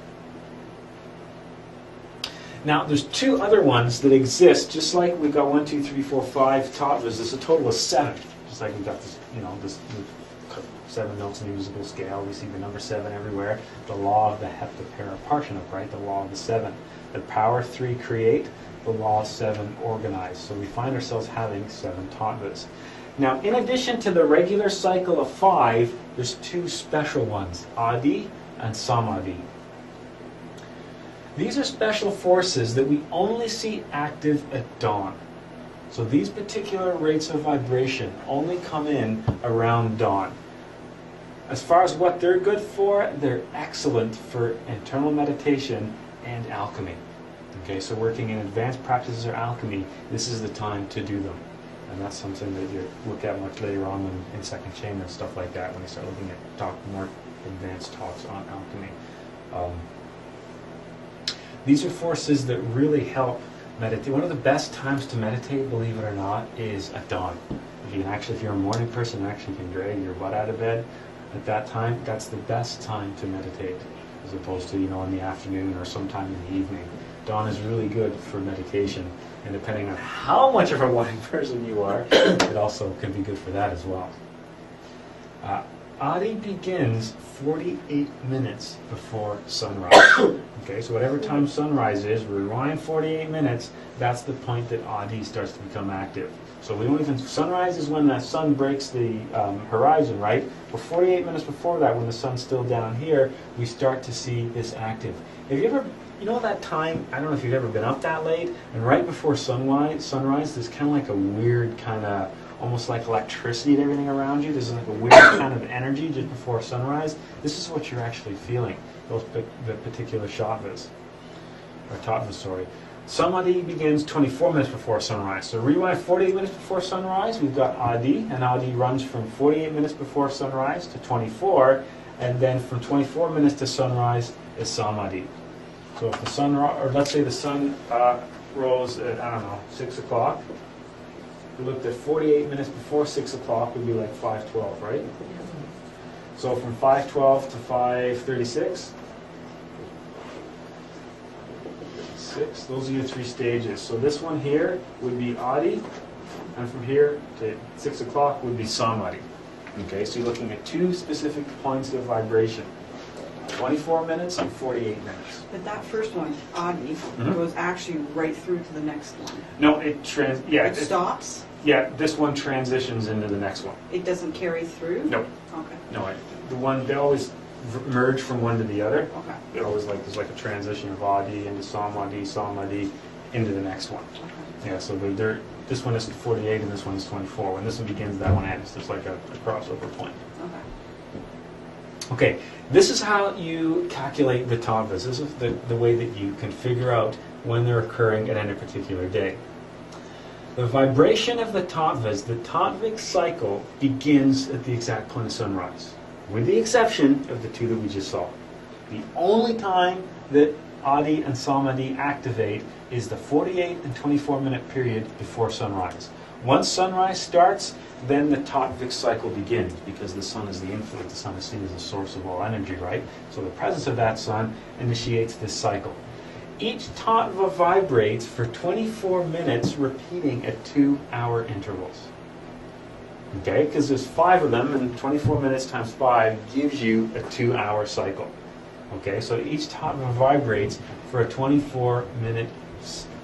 Now, there's two other ones that exist, just like we've got 1, 2, 3, 4, 5 Tattvas. There's a total of 7. Just like we've got this, this 7 notes in the musical scale. We see the number 7 everywhere. The law of the heptaparshinap, right? The law of the 7. The power 3 create, the law 7 organize. So we find ourselves having 7 Tattvas. Now, in addition to the regular cycle of 5, there's 2 special ones, Adi and Samadhi. These are special forces that we only see active at dawn. So these particular rates of vibration only come in around dawn. As far as what they're good for, they're excellent for internal meditation and alchemy. Okay, so working in advanced practices or alchemy, this is the time to do them. And that's something that you look at much later on in second chamber and stuff like that when you start looking at more advanced talks on alchemy. These are forces that really help meditate. One of the best times to meditate, believe it or not, is at dawn. If you're a morning person, actually can drag your butt out of bed at that time. That's the best time to meditate, as opposed to in the afternoon or sometime in the evening. Dawn is really good for meditation, and depending on how much of a morning person you are, it also can be good for that as well. Adi begins 48 minutes before sunrise. Okay, so whatever time sunrise is, rewind 48 minutes, that's the point that Adi starts to become active. So we don't even, sunrise is when the sun breaks the horizon, right? But 48 minutes before that, when the sun's still down here, we start to see this active. Have you ever, that time, I don't know if you've ever been up that late, and right before sunrise, there's kind of like a weird kind of, almost like electricity and everything around you. There's like a weird kind of energy just before sunrise. This is what you're actually feeling, the particular tattvas. Samadhi begins 24 minutes before sunrise. So rewind 48 minutes before sunrise, we've got Adi, and Adi runs from 48 minutes before sunrise to 24, and then from 24 minutes to sunrise is Samadhi. So if the sun, or let's say the sun rose at, 6 o'clock, we looked at 48 minutes before 6 o'clock would be like 5:12, right? So from 5:12 to 5:36, those are your 3 stages. So this one here would be Adi, and from here to 6 o'clock would be Samadhi. Okay, so you're looking at 2 specific points of vibration. 24 minutes and 48 minutes. But that first one, Adi, Mhm. goes actually right through to the next one. No, it Stops? Yeah, this one transitions into the next one. It doesn't carry through? No, Okay, no, the one, they always merge from one to the other. okay, It always there's like a transition of Adi into Samadhi into the next one. okay. Yeah, so this one is 48 and this one is 24. When this one begins, that one ends. There's like a crossover point. Okay. Okay, this is how you calculate the Tattwas. This is the way that you can figure out when they're occurring at any particular day. The vibration of the Tattwas, the Tattvic cycle, begins at the exact point of sunrise, with the exception of the two that we just saw. The only time that Adi and Samadhi activate is the 48 and 24 minute period before sunrise. Once sunrise starts, then the Tattvic cycle begins, because the sun is the influence. The sun is seen as the source of all energy, right? So the presence of that sun initiates this cycle. Each Tattva vibrates for 24 minutes, repeating at 2-hour intervals. Okay, because there's 5 of them, and 24 minutes times 5 gives you a 2-hour cycle. Okay, so each Tattva vibrates for a 24-minute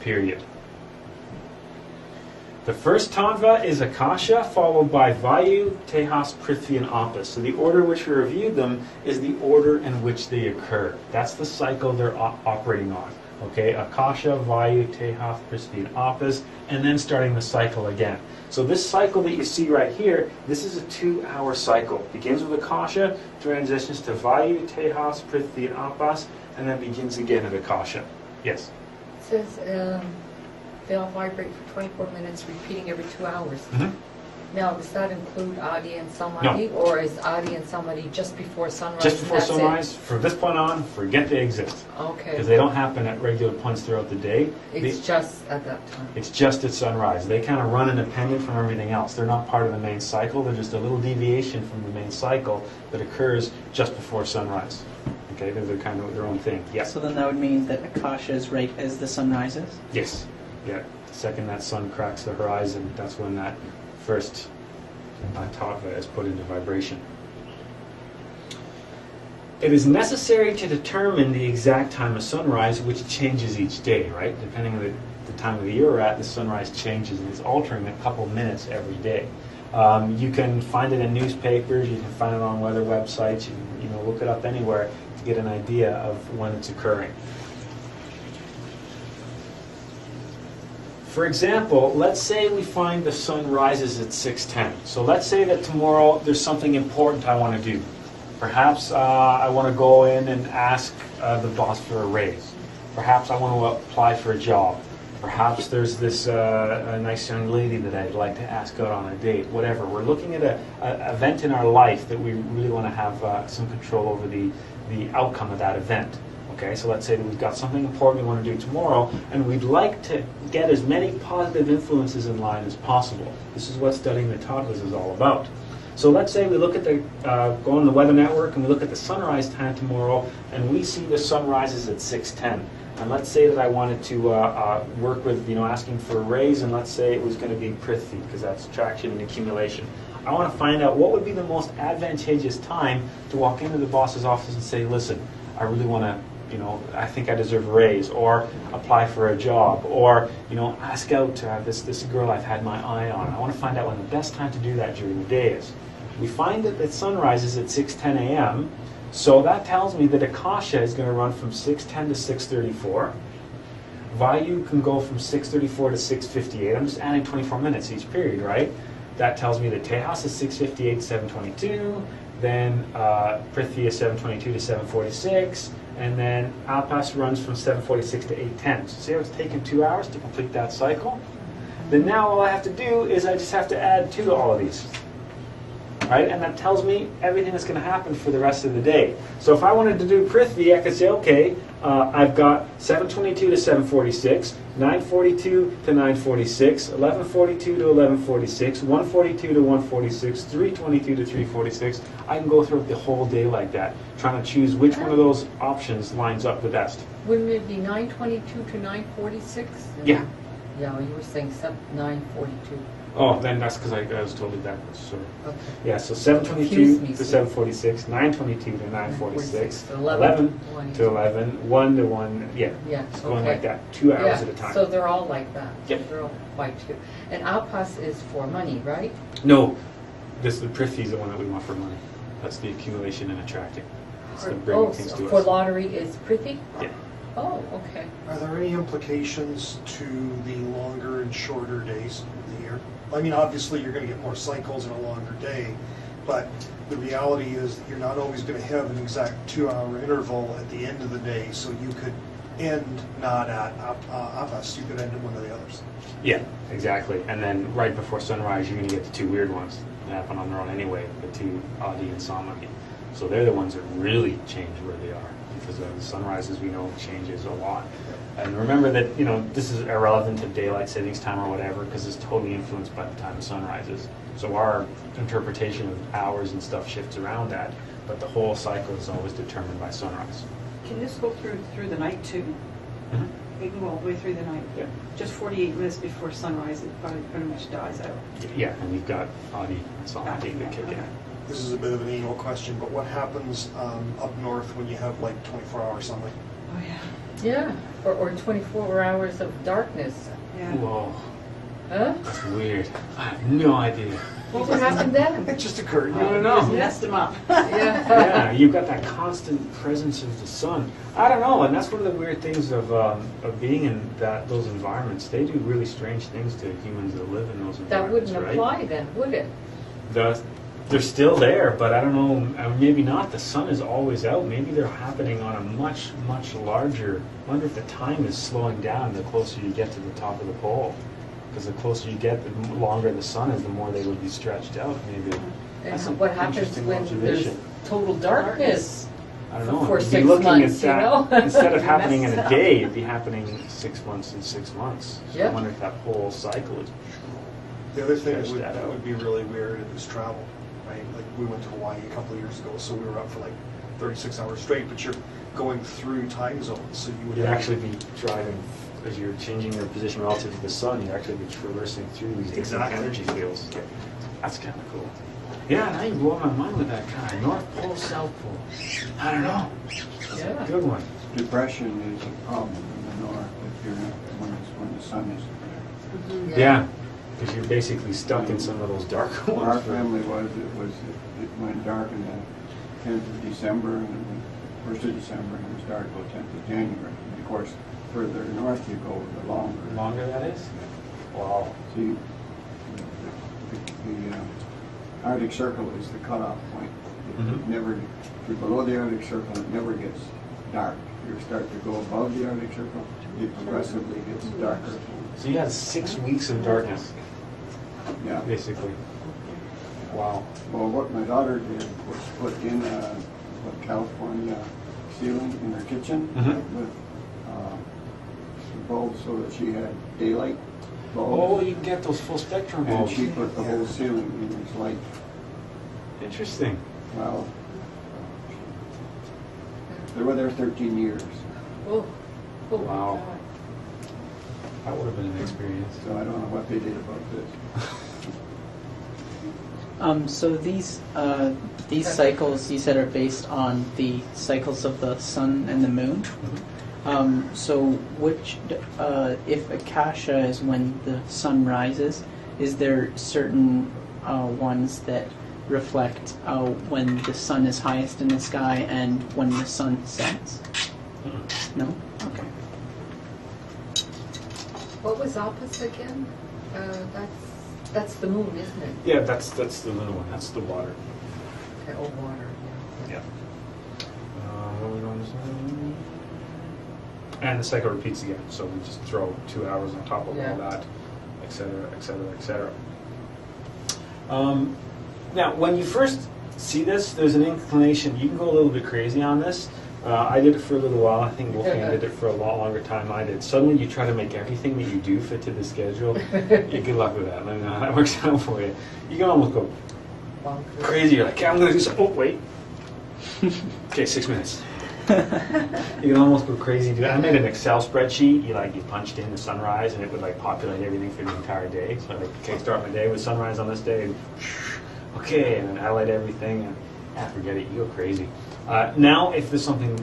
period. The first Tattva is Akasha, followed by Vayu, Tejas, Prithvi, and Apas. So the order in which we reviewed them is the order in which they occur. That's the cycle they're operating on. Okay, Akasha, Vayu, Tejas, Prithvi, and Apas, and then starting the cycle again. So this cycle that you see right here, this is a 2-hour cycle. Begins with Akasha, transitions to Vayu, Tejas, Prithvi, and Apas, and then begins again at Akasha. Yes? It says they all vibrate for 24 minutes, repeating every 2 hours. Mm-hmm. Now, does that include Adi and Samadhi, or is Adi and Samadhi just before sunrise? Just before and that's sunrise, from this point on, forget they exist. it? Okay. Because they don't happen at regular points throughout the day. It's just at that time. It's just at sunrise. They kind of run independent from everything else. They're not part of the main cycle. They're just a little deviation from the main cycle that occurs just before sunrise. Okay, they're kind of their own thing. Yeah. So then that would mean that Akasha is right as the sun rises? Yes. Yeah. The second that sun cracks the horizon, that's when that first Tattva is put into vibration. It is necessary to determine the exact time of sunrise, which changes each day, right? Depending on the time of the year we're at, the sunrise changes and it's altering a couple minutes every day. You can find it in newspapers, you can find it on weather websites, you can look it up anywhere to get an idea of when it's occurring. For example, let's say we find the sun rises at 6:10. So let's say that tomorrow there's something important I want to do. Perhaps I want to go in and ask the boss for a raise. Perhaps I want to apply for a job. Perhaps there's this a nice young lady that I'd like to ask out on a date. Whatever. We're looking at an event in our life that we really want to have some control over the outcome of that event. Okay, so let's say that we've got something important we want to do tomorrow, and we'd like to get as many positive influences in line as possible. This is what studying the Tattwas is all about. So let's say we look at go on the Weather Network and we look at the sunrise time tomorrow, and we see the sun rises at 6:10. And let's say that I wanted to work with, asking for a raise, and let's say it was going to be Prithvi, because that's attraction and accumulation. I want to find out what would be the most advantageous time to walk into the boss's office and say, listen, I really want to, I think I deserve a raise, or apply for a job, or, ask out this girl I've had my eye on. I want to find out when the best time to do that during the day is. We find that the sun rises at 6:10 a.m., so that tells me that Akasha is going to run from 6:10 to 6:34. Vayu can go from 6:34 to 6:58. I'm just adding 24 minutes each period, right? That tells me that Tejas is 6:58 to 7:22. Then Prithvi is 7:22 to 7:46. And then Apas runs from 7:46 to 8:10. So see how it's taken 2 hours to complete that cycle? Then now all I have to do is I just have to add 2 to all of these. Right? And that tells me everything that's going to happen for the rest of the day. So if I wanted to do Prithvi, I could say, okay, I've got 7:22 to 7:46, 9:42 to 9:46, 11:42 to 11:46, 1:42 to 1:46, 3:22 to 3:46. I can go through the whole day like that, trying to choose which one of those options lines up the best. Wouldn't it be 9:22 to 9:46? Yeah. Yeah, you were saying 9:42. Oh, then that's because I was totally backwards. Sorry. Okay. Yeah, so Confused 7:22 me, to see. 7:46, 9:22 to 9:46, 11 to 11, 1 to 1. Yeah, Yeah, it's going okay. like that, 2 hours Yeah, at a time. so they're all like that. Yep. They're all by two. And Alpas is for money, right? No, this the Prithvi is the one that we want for money. That's the accumulation and attracting. It's the bringing things so to for us. lottery is Prithi? Yeah. Oh, okay. Are there any implications to the longer and shorter days of the year? I mean, obviously, you're going to get more cycles in a longer day, but the reality is that you're not always going to have an exact 2-hour interval at the end of the day, so you could end not at Apas, you could end at one of the others. Yeah, exactly. And then right before sunrise, you're going to get the two weird ones that happen on their own anyway, the two Adi and Samadi. So they're the ones that really change where they are, because the sunrises we know changes a lot. And remember that, this is irrelevant to daylight savings time or whatever, because it's totally influenced by the time the sun rises. So our interpretation of hours and stuff shifts around that, but the whole cycle is always determined by sunrise. Can this go through the night too? Mm-hmm. It can go all the way through the night. Yeah. Just 48 minutes before sunrise, it pretty much dies out. Yeah, and you've got Adi and Samadi that kick in. This is a bit of an annual question, but what happens up north when you have like 24-hour sunlight? Oh yeah. Yeah, or 24 hours of darkness. Yeah. Whoa, Huh? that's weird. I have no idea. What would happen then? It just occurred. I don't Just know. messed him up. Yeah. Yeah, you've got that constant presence of the sun. I don't know, and that's one of the weird things of being in those environments. They do really strange things to humans that live in those That environments, wouldn't right? apply then, would it? They're still there, but I don't know, maybe not. The sun is always out. Maybe they're happening on a much, much larger... I wonder if the time is slowing down the closer you get to the top of the pole. Because the closer you get, the longer the sun is, the more they would be stretched out, maybe. And That's an what happens interesting when there's observation. total darkness? I don't know. for You'd be 6 looking months, at you that, know? instead of happening in Messed a up. day, it'd be happening 6 months and 6 months. So Yeah. I wonder if that whole cycle is... The other thing Stretch that that out. would be really weird is travel, right? Like, we went to Hawaii a couple of years ago, so we were up for like 36 hours straight, but you're going through time zones, so you would You'd actually be driving, as you're changing your position relative to the sun, you'd actually be traversing through these different Exactly. energy fields. That's kind of cool. Yeah, now you blow my mind with that kind of North Pole, South Pole. I don't know. That's Yeah. a good one. Depression is a problem in the north if you're not, when the sun isn't there. Yeah, because you're basically stuck in some of those darker Where our ones. family it went dark in the 10th of December and it went 1st of December and it was dark till 10th of January. And of course, further north you go, the longer. The longer that is? Wow. See, the Arctic Circle is the cutoff point. It Mhm. never, if you're below the Arctic Circle, it never gets dark. If you start to go above the Arctic Circle, it progressively gets darker. So you had 6 weeks of darkness, Yeah. basically. Wow. Well, what my daughter did was put in a California ceiling in her kitchen Mhm. with bulbs so that she had daylight Oh, bulbs. you can get those full spectrum And bulbs. she put the whole ceiling in its light. Interesting. Well, they were there 13 years, Oh, oh my Wow. God. That would have been an experience. so I don't know what they did about this. So these cycles you said are based on the cycles of the sun and the moon. So which, if Akasha is when the sun rises, is there certain ones that reflect when the sun is highest in the sky and when the sun sets? No? Okay. What was Alpas again? That's the moon, isn't it? Yeah, that's the lunar one. That's the water. Okay, oh, water, yeah. Yeah. What was on this one? And the cycle repeats again. So we just throw 2 hours on top of Yeah. all that, et cetera, et cetera, et cetera. Now, when you first see this, there's an inclination. You can go a little bit crazy on this. I did it for a little while. I think Wolfgang did it for a lot longer time I did. Suddenly you try to make everything that you do fit to the schedule. Yeah, good luck with that. Let me know how that works out for you. You can almost go Bonkers. crazy. You're like, okay, I'm going to do something. Oh, wait. Okay, 6 minutes. You can almost go crazy. I made an Excel spreadsheet. You punched in the sunrise, and it would like populate everything for the entire day. So I like, okay, start my day with sunrise on this day. And, okay, and then highlight everything. And forget it. You go crazy. Now, if there's something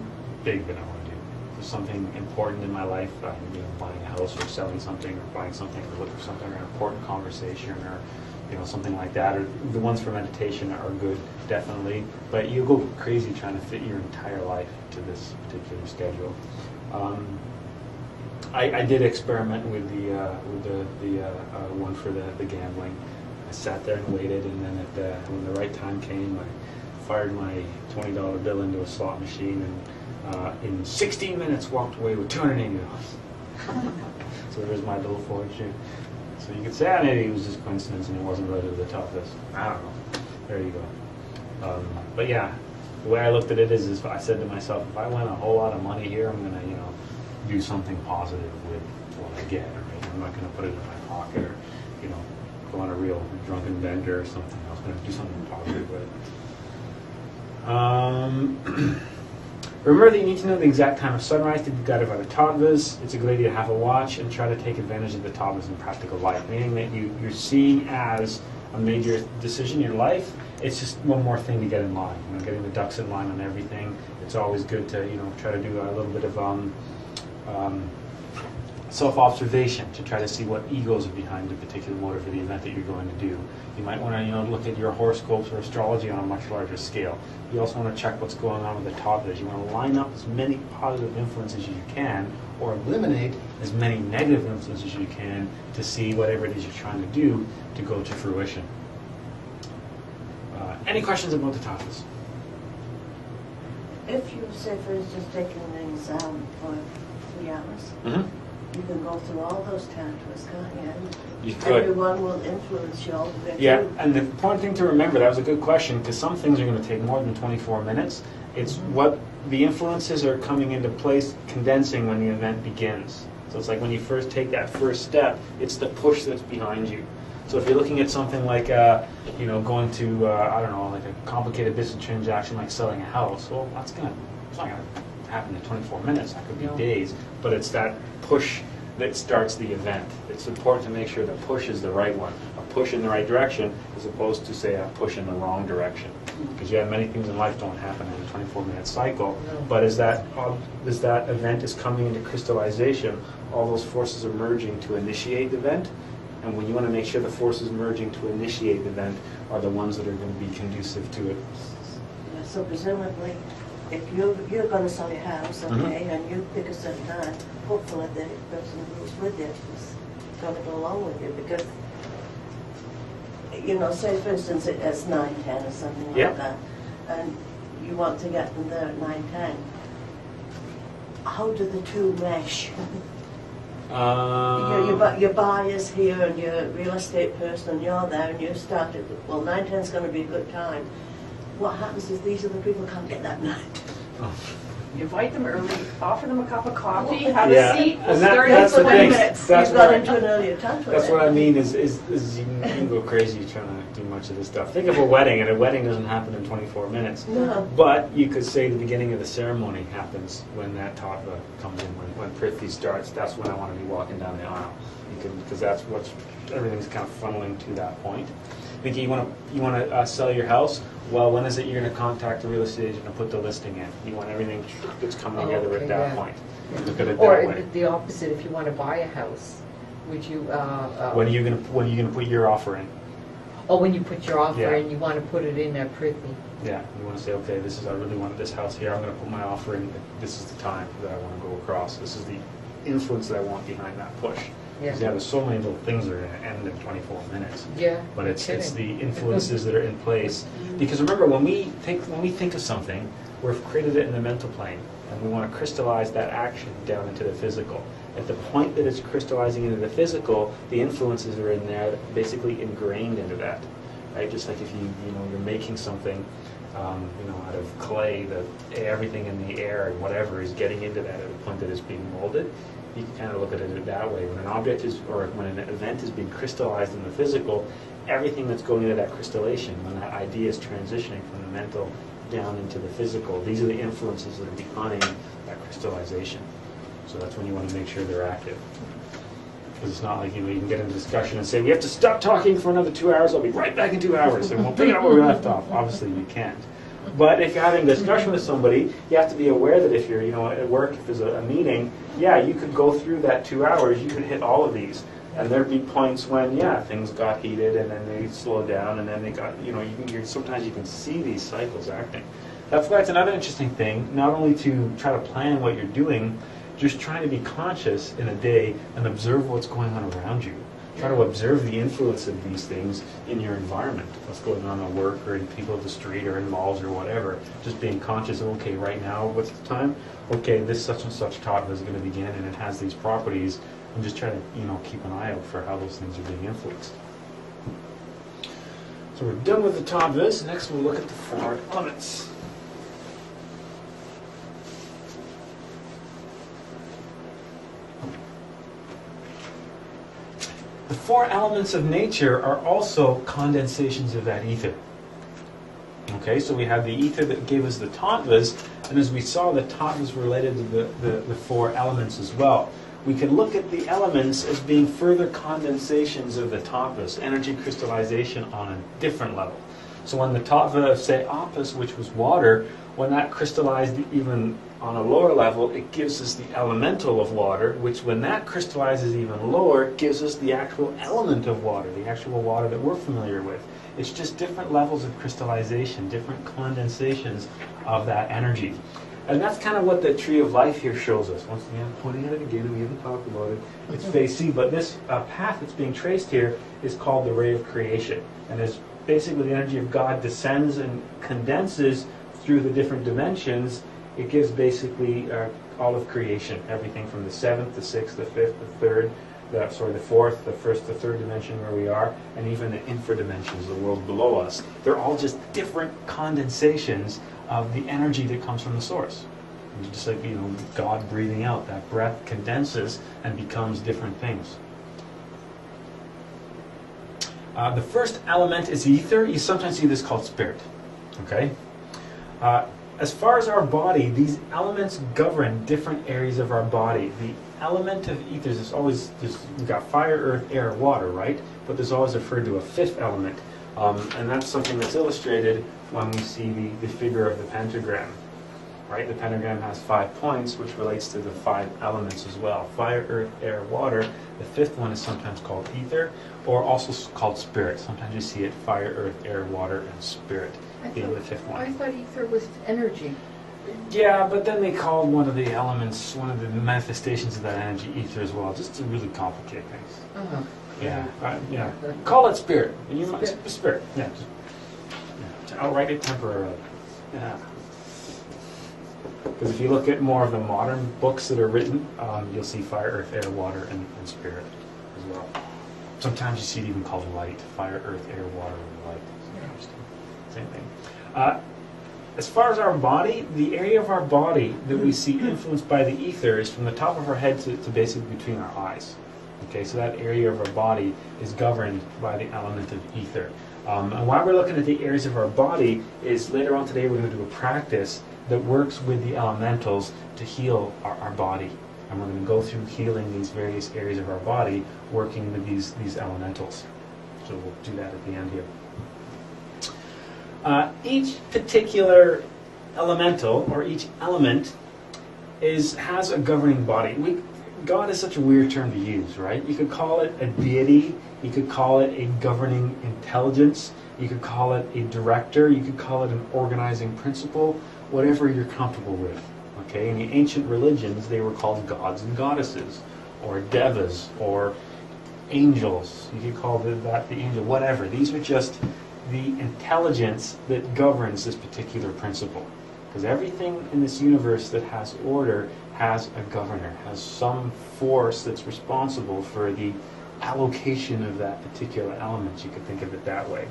big that I want to do, if there's something important in my life, buying a house or selling something or buying something or looking for something or an important conversation or something like that, or the ones for meditation are good, definitely. But you go crazy trying to fit your entire life to this particular schedule. I did experiment with the one for the gambling. I sat there and waited, and then when the right time came, I fired my $20 bill into a slot machine, and in 16 minutes walked away with $280. So there's my little fortune. So you could say, maybe it was just coincidence and it wasn't really the toughest. I don't know. There you go. But yeah, the way I looked at it is I said to myself, if I win a whole lot of money here, I'm going to, do something positive with what I get. Right? I'm not going to put it in my pocket or, go on a real drunken bender or something. I was going to do something positive with it. Remember that you need to know the exact time of sunrise to be guided by the Tattwas. It's a good idea to have a watch and try to take advantage of the Tattwas in practical life, meaning that you're seeing as a major decision in your life. It's just one more thing to get in line. Getting the ducks in line on everything. It's always good to try to do a little bit of self-observation to try to see what egos are behind the particular motive for the event that you're going to do. You might want to look at your horoscopes or astrology on a much larger scale. You also want to check what's going on with the Tattwas. You want to line up as many positive influences as you can, or eliminate as many negative influences as you can to see whatever it is you're trying to do to go to fruition. Any questions about the Tattwas? If you say, for instance, taking an exam for 3 hours, you can go through all those Tattwas, can't you? You could. Everyone will influence you all the way Yeah, through. and the important thing to remember, that was a good question, because some things are going to take more than 24 minutes. It's what the influences are coming into place, condensing when the event begins. So it's like when you first take that first step, it's the push that's behind you. So if you're looking at something like, going to, I don't know, like a complicated business transaction like selling a house, well, it's not going to happen in 24 minutes. That could be days. But it's that push that starts the event. It's important to make sure the push is the right one. A push in the right direction as opposed to, say, a push in the wrong direction. Because many things in life don't happen in a 24-minute cycle. But as that event is coming into crystallization, all those forces are merging to initiate the event. And when you want to make sure the forces merging to initiate the event are the ones that are going to be conducive to it. Yeah, so presumably, if you're going to sell your house, okay, and you pick a certain time, hopefully the person who's with you is going to go along with you, because, say for instance it's 9:10 or something like that, and you want to get them there at 9:10. How do the two mesh? Your buyer's here and your real estate person, and you're there, and you started. Well, 9:10 is going to be a good time. What happens is these other people can't get that night. You invite them early, offer them a cup of coffee, have a seat, and start that's in the 20 thing. minutes. That's You've got what- into an earlier time. That's what I mean is you can go crazy trying to do much of this stuff. Think of a wedding, and a wedding doesn't happen in 24 minutes. No. But you could say the beginning of the ceremony happens when that Tattva comes in, when Prithvi starts. That's when I want to be walking down the aisle, because that's everything's kind of funneling to that point. Think you want to sell your house. Well, when is it you're going to contact the real estate agent and put the listing in? You want everything that's coming together at that point. Look at it that Or way. the opposite, if you want to buy a house, would you? When are you going to put your offer in? Oh, when you put your offer Yeah. in, you want to put it in at Prithvi. Yeah, you want to say, okay, I really want this house here. I'm going to put my offer in. This is the time that I want to go across. This is the influence that I want behind that push. Because there's so many little things that are going to end in 24 minutes. Yeah. But it's the influences that are in place. Because remember, when we think of something, we've created it in the mental plane, and we want to crystallize that action down into the physical. At the point that it's crystallizing into the physical, the influences are in there, basically ingrained into that. Right? Just like if you're making something, out of clay, everything in the air and whatever is getting into that at the point that it's being molded. You can kind of look at it that way. When an object when an event is being crystallized in the physical, everything that's going into that crystallization, when that idea is transitioning from the mental down into the physical. These are the influences that are behind that crystallization. So that's when you want to make sure they're active. Because it's not like, you can get into discussion and say, we have to stop talking for another 2 hours, I'll be right back in 2 hours, and we'll pick it up where we left off. Obviously, you can't. But if you're having a discussion with somebody, you have to be aware that if you're, at work, if there's a meeting, yeah, you could go through that 2 hours, you could hit all of these. And there'd be points when, things got heated, and then they slowed down, and then they got, sometimes you can see these cycles acting. That's why it's another interesting thing, not only to try to plan what you're doing, just trying to be conscious in a day and observe what's going on around you. Try to observe the influence of these things in your environment, what's going on at work or in people at the street or in malls or whatever. Just being conscious of, okay, right now, what's the time? Okay, this such and such Tattva is going to begin and it has these properties. And just try to, keep an eye out for how those things are being influenced. So we're done with the Tattvas. Next we'll look at the 4 elements. The 4 elements of nature are also condensations of that ether. Okay, so we have the ether that gave us the Tattvas, and as we saw, the Tattvas related to the 4 elements as well. We can look at the elements as being further condensations of the Tattvas, energy crystallization on a different level. So when the Tattva of, say, Apis, which was water, when that crystallized even on a lower level, it gives us the elemental of water, which when that crystallizes even lower, gives us the actual element of water, the actual water that we're familiar with. It's just different levels of crystallization, different condensations of that energy. And that's kind of what the tree of life here shows us. Once again, pointing at it again, we haven't talked about it. It's phase C, but this path that's being traced here is called the ray of creation. And as basically the energy of God descends and condenses through the different dimensions, it gives basically all of creation. Everything from the 7th, the 6th, the 5th, the 3rd, the 4th, the 1st, the 3rd dimension where we are, and even the infra dimensions, the world below us. They're all just different condensations of the energy that comes from the source. And just like, God breathing out, that breath condenses and becomes different things. The first element is ether. You sometimes see this called spirit. Okay? As far as our body, these elements govern different areas of our body. The element of ethers is always, we've got fire, earth, air, water, right? But there's always referred to a 5th element. And that's something that's illustrated when we see the figure of the pentagram. Right? The pentagram has 5 points, which relates to the 5 elements as well. Fire, earth, air, water. The 5th one is sometimes called ether, or also called spirit. Sometimes you see it fire, earth, air, water, and spirit being the 5th one. I thought ether was energy. Yeah, but then they called one of the elements, one of the manifestations of that energy, ether as well, just to really complicate things. Uh-huh. Yeah. Call it spirit. Spirit. Yeah. To outright it temporarily. Yeah. Because if you look at more of the modern books that are written, you'll see fire, earth, air, water, and spirit as well. Sometimes you see it even called light. Fire, earth, air, water, and light. Same thing. As far as our body, the area of our body that we see influenced by the ether is from the top of our head to basically between our eyes. Okay, so that area of our body is governed by the element of ether. And why we're looking at the areas of our body is later on today we're going to do a practice that works with the elementals to heal our body. And we're going to go through healing these various areas of our body, working with these elementals. So we'll do that at the end here. Each particular elemental, or each element, has a governing body. God is such a weird term to use, right? You could call it a deity, you could call it a governing intelligence, you could call it a director, you could call it an organizing principle, whatever you're comfortable with. Okay, in the ancient religions, they were called gods and goddesses, or devas, or angels. You could call that the angel, whatever. These are just the intelligence that governs this particular principle. Because everything in this universe that has order has a governor, has some force that's responsible for the allocation of that particular element. You could think of it that way.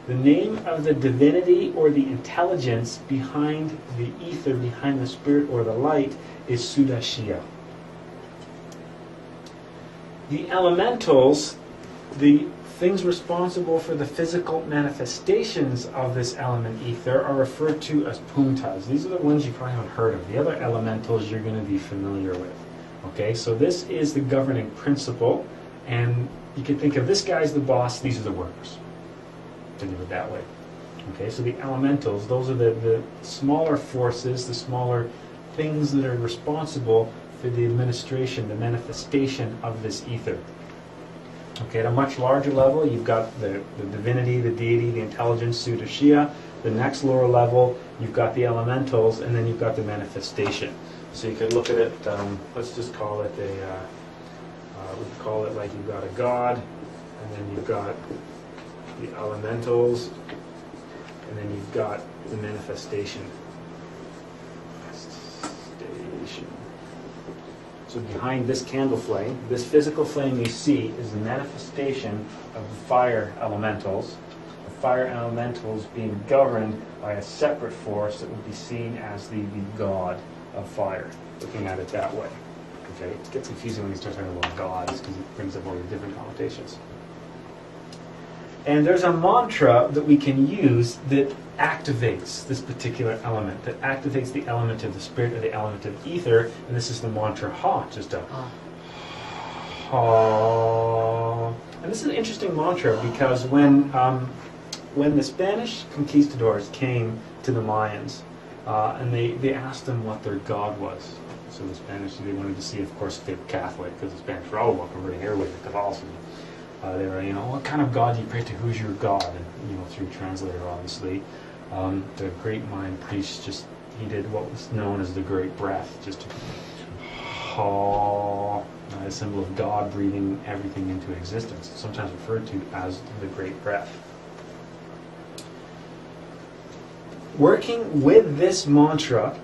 The name of the divinity or the intelligence behind the ether, behind the spirit or the light, is Sudashia. The elementals The things responsible for the physical manifestations of this element ether are referred to as puntas. These are the ones you probably haven't heard of. The other elementals you're going to be familiar with. Okay, so this is the governing principle, and you can think of this guy as the boss, these are the workers. Think of it that way. Okay, so the elementals, those are the smaller forces, the smaller things that are responsible for the administration, the manifestation of this ether. Okay, at a much larger level, you've got the divinity, the deity, the intelligence, Sudashia. The next lower level, you've got the elementals, and then you've got the manifestation. So you could look at it, let's just call it we could call it like you've got a god, and then you've got the elementals, and then you've got the manifestation. So behind this candle flame, this physical flame you see is the manifestation of the fire elementals. The fire elementals being governed by a separate force that would be seen as the god of fire, looking at it that way. Okay, it gets confusing when you start talking about gods because it brings up all these different connotations. And there's a mantra that we can use that activates this particular element, that activates the element of the spirit or the element of ether, and this is the mantra Ha, just a Ha. And this is an interesting mantra because when the Spanish conquistadors came to the Mayans, and they asked them what their god was. So the Spanish, they wanted to see, of course, if they were Catholic, because the Spanish were all about converting everybody to Catholicism. They were, what kind of God do you pray to? Who's your God? And, through translator, obviously. The great mind priest he did what was known as the great breath, just a symbol of God breathing everything into existence, sometimes referred to as the great breath. Working with this mantra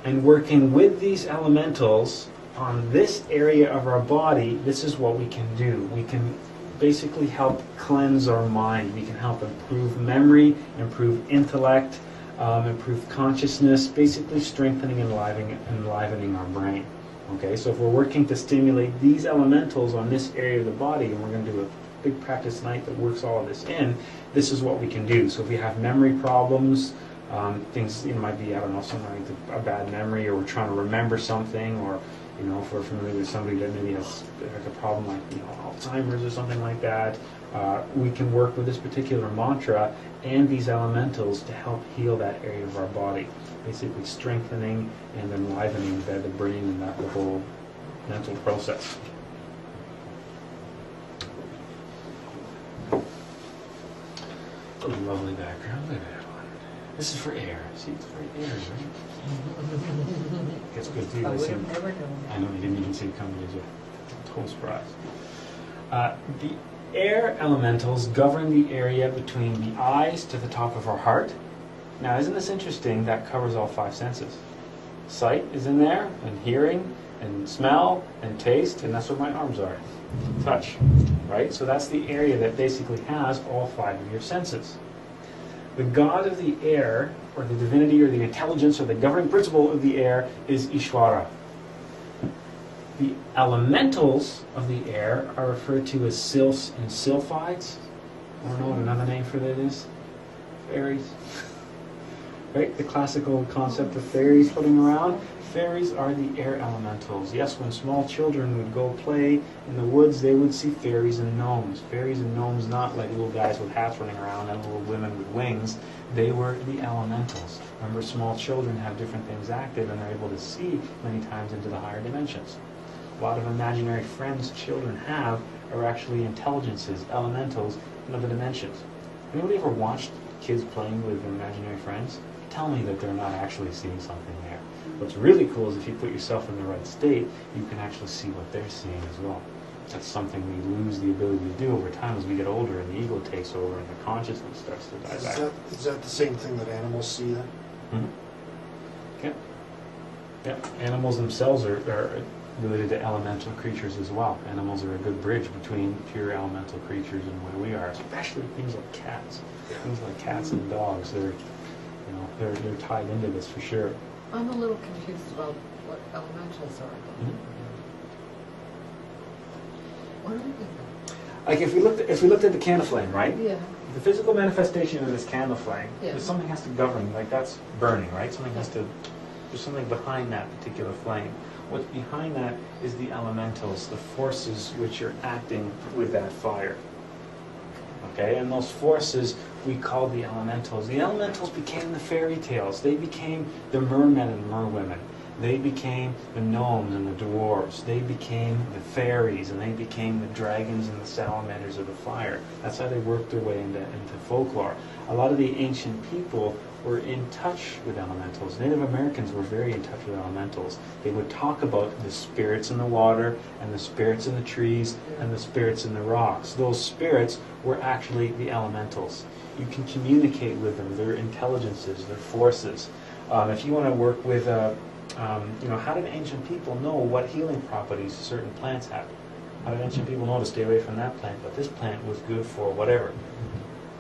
and working with these elementals on this area of our body, this is what we can do. We can basically help cleanse our mind. We can help improve memory, improve intellect, improve consciousness, basically strengthening and enlivening our brain. Okay, so if we're working to stimulate these elementals on this area of the body, and we're going to do a big practice night that works all of this in, this is what we can do. So if we have memory problems, things, might be, something like a bad memory, or we're trying to remember something, or if we're familiar with somebody that maybe has like a problem like Alzheimer's or something like that, we can work with this particular mantra and these elementals to help heal that area of our body, basically strengthening and enlivening the brain and the whole mental process. Oh, lovely background. Look at that one. This is for air. See, it's for air, right? Gets good too. I would have never known. I know you didn't even see it coming, did you? Total surprise. The air elementals govern the area between the eyes to the top of our heart. Now, isn't this interesting? That covers all five senses. Sight is in there, and hearing, and smell, and taste, and that's where my arms are. Touch, right? So that's the area that basically has all five of your senses. The god of the air, or the divinity, or the intelligence, or the governing principle of the air is Ishvara. The elementals of the air are referred to as sylphs and sylphides. I don't know what another name for that is. Fairies. Right? The classical concept of fairies floating around. Fairies are the air elementals. Yes, when small children would go play in the woods, they would see fairies and gnomes. Fairies and gnomes, not like little guys with hats running around and little women with wings. They were the elementals. Remember, small children have different things active, and they're able to see many times into the higher dimensions. A lot of imaginary friends children have are actually intelligences, elementals in other dimensions. Anybody ever watched kids playing with imaginary friends? Tell me that they're not actually seeing something there. What's really cool is if you put yourself in the right state, you can actually see what they're seeing as well. That's something we lose the ability to do over time as we get older and the ego takes over and the consciousness starts to die back. Is that the same thing that animals see then? Mm-hmm. Yeah. Animals themselves are related to elemental creatures as well. Animals are a good bridge between pure elemental creatures and where we are, especially things like cats. Things like cats and dogs, they're tied into this for sure. I'm a little confused about what elementals are. Mm-hmm. What are they? Like if we looked at the candle flame, right? Yeah. The physical manifestation of this candle flame, Yeah. there's something has to govern, like that's burning, right? There's something behind that particular flame. What's behind that is the elementals, the forces which are acting with that fire. Okay, and those forces we call the elementals. The elementals became the fairy tales. They became the mermen and merwomen. They became the gnomes and the dwarves. They became the fairies, and they became the dragons and the salamanders of the fire. That's how they worked their way into folklore. A lot of the ancient people were in touch with elementals. Native Americans were very in touch with elementals. They would talk about the spirits in the water, and the spirits in the trees, and the spirits in the rocks. Those spirits were actually the elementals. You can communicate with them, their intelligences, their forces. If you want to work with how did ancient people know what healing properties certain plants have? How did ancient people know to stay away from that plant, but this plant was good for whatever?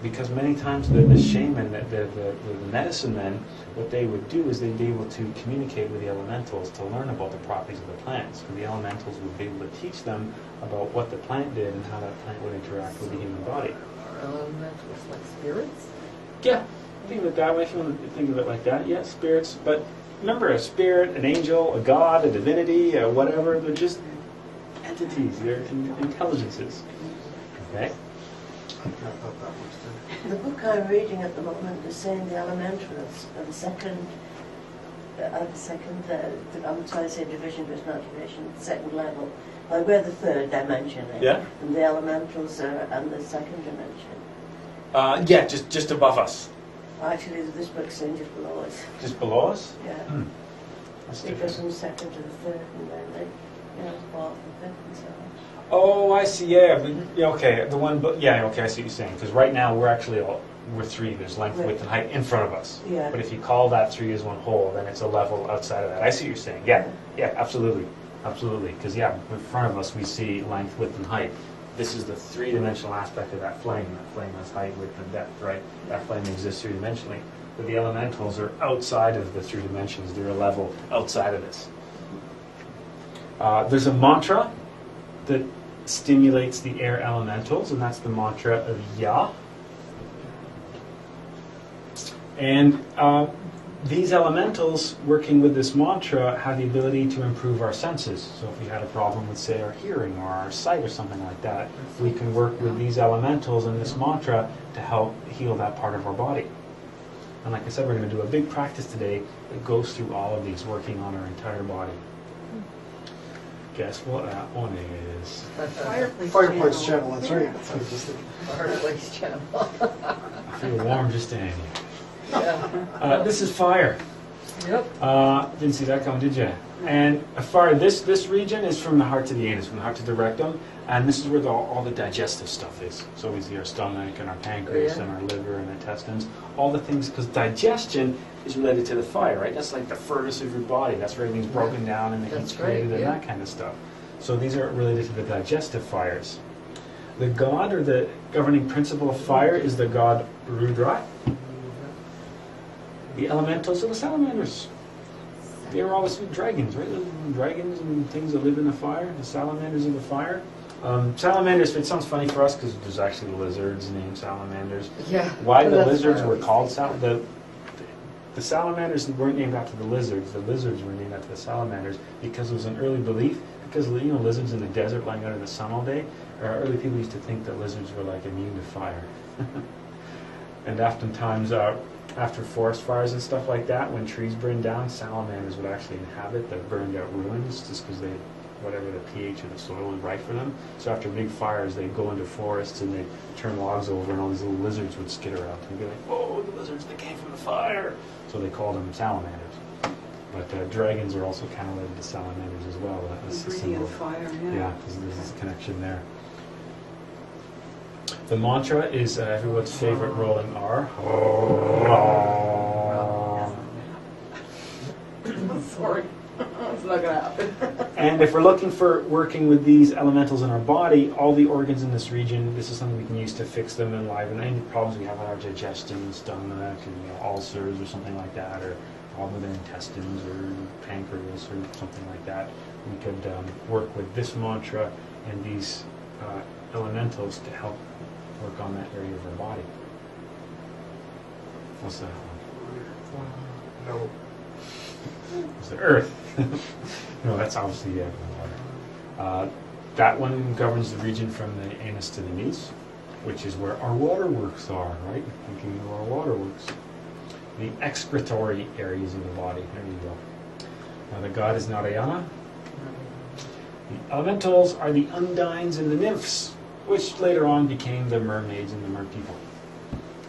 Because many times the shaman, the medicine men, what they would do is they'd be able to communicate with the elementals to learn about the properties of the plants. And the elementals would be able to teach them about what the plant did and how that plant would interact with the human body. Are elementals like spirits? Yeah, think of it that way if you want to think of it like that. Yeah, spirits, but remember, a spirit, an angel, a god, a divinity, whatever, they're just entities, they're intelligences. Okay? I thought that was good. The book I'm reading at the moment is saying the elementals are the second, I'm trying to say division, but it's not division, second level. Like we're the third dimension, Yeah. And the elementals are on the second dimension. Yeah, just above us. Actually, this book's saying just below us. Just below us? Yeah. That's It goes different. from second to the third, and then fourth and fifth and so on. Oh, I see. Yeah, but, yeah. Okay, the one. But yeah, okay. I see what you're saying. Because right now we're three. There's length, width, and height in front of us. Yeah. But if you call that three as one whole, then it's a level outside of that. I see what you're saying. Yeah. Yeah. Absolutely. Absolutely. Because yeah, in front of us we see length, width, and height. This is the three-dimensional aspect of that flame. That flame has height, width, and depth. Right. That flame exists three-dimensionally. But the elementals are outside of the three dimensions. They're a level outside of this. There's a mantra that stimulates the air elementals, and that's the mantra of Ya. And these elementals, working with this mantra, have the ability to improve our senses. So if we had a problem with, say, our hearing or our sight or something like that, we can work with these elementals and this mantra to help heal that part of our body. And like I said, we're going to do a big practice today that goes through all of these, working on our entire body. Guess what that one is? Fireplace channel, that's right. That's what I was just thinking. Fireplace channel. I feel warm just standing here. Yeah. This is fire. Yep. Didn't see that coming, did you? And a fire, this region is from the heart to the anus, from the heart to the rectum, and this is where all the digestive stuff is. So we see our stomach and our pancreas and our liver and intestines, all the things, because digestion is related to the fire, right? That's like the furnace of your body. That's where everything's broken down and the heat's That's right, created and yeah. that kind of stuff. So these are related to the digestive fires. The god, or the governing principle of fire, is the god Rudra. The elementals are the salamanders. They were always dragons, right? Dragons and things that live in the fire. The salamanders of the fire. Salamanders, it sounds funny for us because there's actually lizards named salamanders. Yeah. Why the That's lizards why were we- called the salamanders weren't named after the lizards. The lizards were named after the salamanders because it was an early belief. Because lizards in the desert lying under the sun all day. Early people used to think that lizards were like immune to fire. And oftentimes, after forest fires and stuff like that, when trees burn down, salamanders would actually inhabit the burned out ruins just because whatever the pH of the soil was right for them. So after big fires, they'd go into forests and they'd turn logs over and all these little lizards would skitter out and be like, oh, the lizards that came from the fire. So they called them salamanders. But dragons are also kind of related to salamanders as well. That was a Breathing symbol. in fire, yeah. Yeah, because there's this connection there. The mantra is everyone's favorite rolling R. Sorry. It's not gonna happen. And if we're looking for working with these elementals in our body, all the organs in this region, this is something we can use to fix them and enliven any problems we have with our digestion, stomach, and ulcers or something like that, or problem with the intestines or pancreas or something like that. We could work with this mantra and these elementals to help work on that area of our body. What's that one? No. It's the earth. No, that's obviously the water. That one governs the region from the anus to the knees, which is where our waterworks are, right? Thinking of our waterworks. The excretory areas of the body. There you go. Now the god is Narayana. The elementals are the undines and the nymphs, which later on became the mermaids and the merpeople.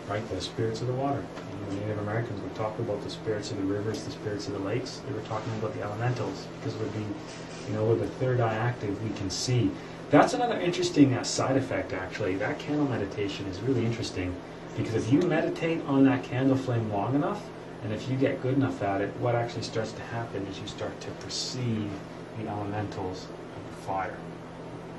Right? The spirits of the water. And the Native Americans would talk about the spirits of the rivers, the spirits of the lakes. They were talking about the elementals because with the third eye active, we can see. That's another interesting side effect, actually. That candle meditation is really interesting because if you meditate on that candle flame long enough, and if you get good enough at it, what actually starts to happen is you start to perceive the elementals of the fire.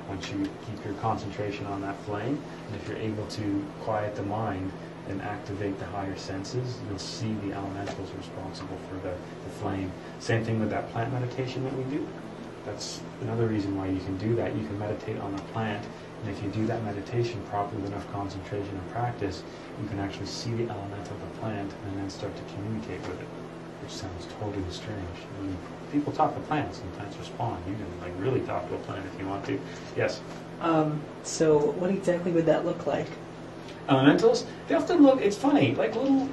Once you keep your concentration on that flame, and if you're able to quiet the mind and activate the higher senses, you'll see the elementals responsible for the flame. Same thing with that plant meditation that we do. That's another reason why you can do that. You can meditate on a plant, and if you do that meditation properly with enough concentration and practice, you can actually see the element of the plant and then start to communicate with it, which sounds totally strange. I mean, people talk to plants and plants respond. You can really talk to a plant if you want to. Yes? So what exactly would that look like? Elementals, they often look, it's funny, like little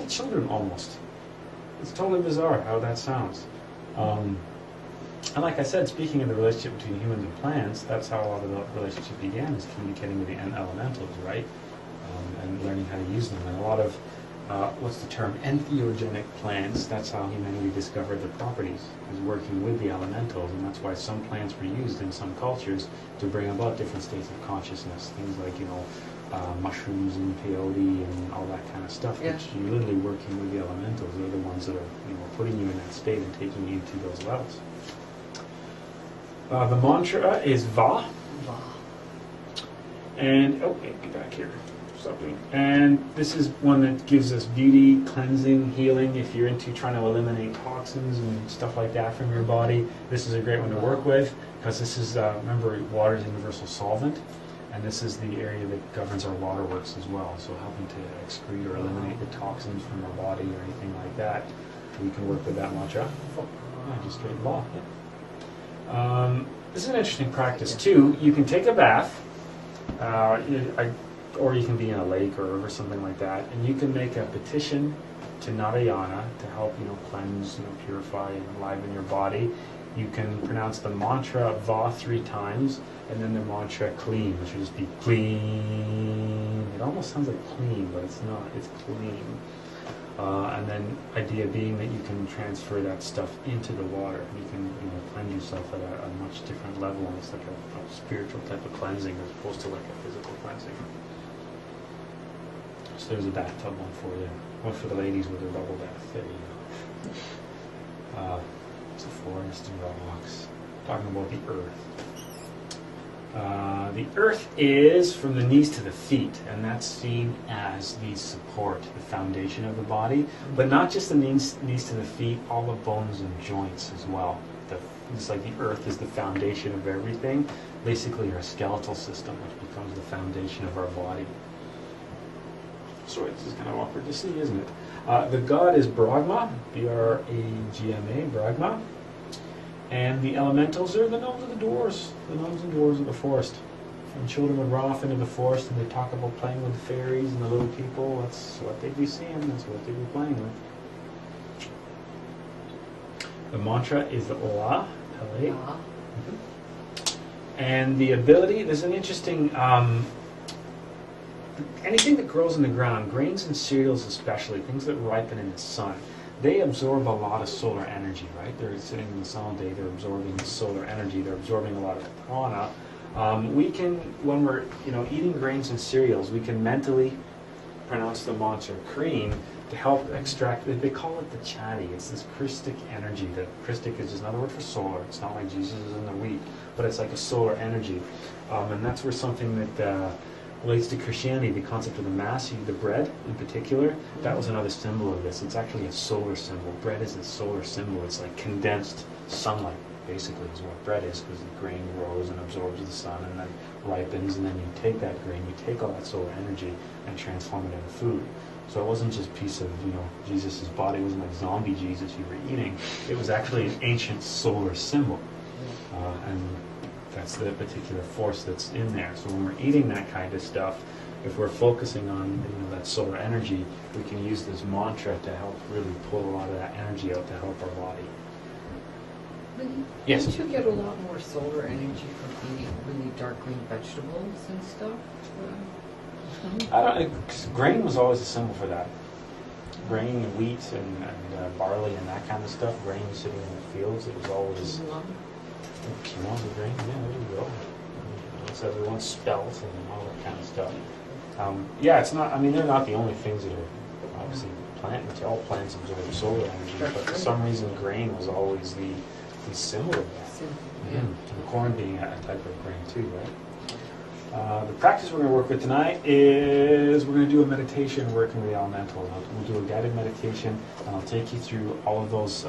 children almost. It's totally bizarre how that sounds. And like I said, speaking of the relationship between humans and plants, that's how a lot of the relationship began, is communicating with the elementals, right? And learning how to use them. And a lot of, what's the term, entheogenic plants, that's how humanity discovered their properties, is working with the elementals. And that's why some plants were used in some cultures to bring about different states of consciousness. Things like, mushrooms and peyote and all that kind of stuff, Yeah. which you're literally working with the elementals. They're the ones that are putting you in that state and taking you to those levels. The mantra is Va. And, get back here. Something. And this is one that gives us beauty, cleansing, healing. If you're into trying to eliminate toxins and stuff like that from your body, this is a great one to work with, because this is, remember, water is a universal solvent. And this is the area that governs our waterworks as well. So helping to excrete or eliminate the toxins from our body or anything like that. We can work with that mantra. Just straight law. Yeah. This is an interesting practice too. You can take a bath, or you can be in a lake or river, something like that, and you can make a petition to Narayana to help cleanse, purify, and enliven your body. You can pronounce the mantra Va 3 times, and then the mantra clean, which would just be clean. It almost sounds like clean, but it's not. It's clean. And then idea being that you can transfer that stuff into the water. You can cleanse yourself at a much different level, and it's like a spiritual type of cleansing as opposed to like a physical cleansing. So there's a bathtub one for you. One for the ladies with their bubble bath. There you go. It's a forest and rocks. Talking about the earth. The earth is from the knees to the feet, and that's seen as the support, the foundation of the body, but not just the knees to the feet, all the bones and joints as well. It's like the earth is the foundation of everything, basically our skeletal system, which becomes the foundation of our body. Sorry, this is kind of awkward to see, isn't it? The god is Brahma, B-R-A-G-M-A, Brahma. And the elementals are the gnomes and the dwarves, of the forest. And children would run off into the forest and they talk about playing with the fairies and the little people. That's what they'd be seeing, that's what they'd be playing with. The mantra is the Ola, L-A. And the ability, there's an interesting, anything that grows in the ground, grains and cereals especially, things that ripen in the sun, they absorb a lot of solar energy, right? They're sitting in the sun all day, they're absorbing solar energy, they're absorbing a lot of prana. We can, when we're eating grains and cereals, we can mentally pronounce the mantra Kreen to help extract, they call it the chadi, it's this Christic energy. The Christic is just another word for solar. It's not like Jesus is in the wheat, but it's like a solar energy. And that's where something that relates to Christianity, the concept of the Mass, the bread in particular, that was another symbol of this. It's actually a solar symbol. Bread is a solar symbol. It's like condensed sunlight. basically is what bread is, because the grain grows and absorbs the sun and then ripens, and then you take that grain, you take all that solar energy and transform it into food. So it wasn't just a piece of, Jesus' body. It wasn't like zombie Jesus you were eating. It was actually an ancient solar symbol. And that's the particular force that's in there. So when we're eating that kind of stuff, if we're focusing on that solar energy, we can use this mantra to help really pull a lot of that energy out to help our body. Yes? Don't you get a lot more solar energy from eating really dark green vegetables and stuff? Grain was always a symbol for that. Grain and wheat and barley and that kind of stuff. Grain sitting in the fields. It was always quinoa of grain. Yeah, there you go. So everyone spelt and all that kind of stuff. It's not. I mean, they're not the only things that are obviously plant. All plants absorb solar energy, but for some reason, grain was always the symbol of that. And corn being a type of grain too, right? The practice we're going to work with tonight is we're going to do a meditation working with the elementals. We'll do a guided meditation, and I'll take you through all of those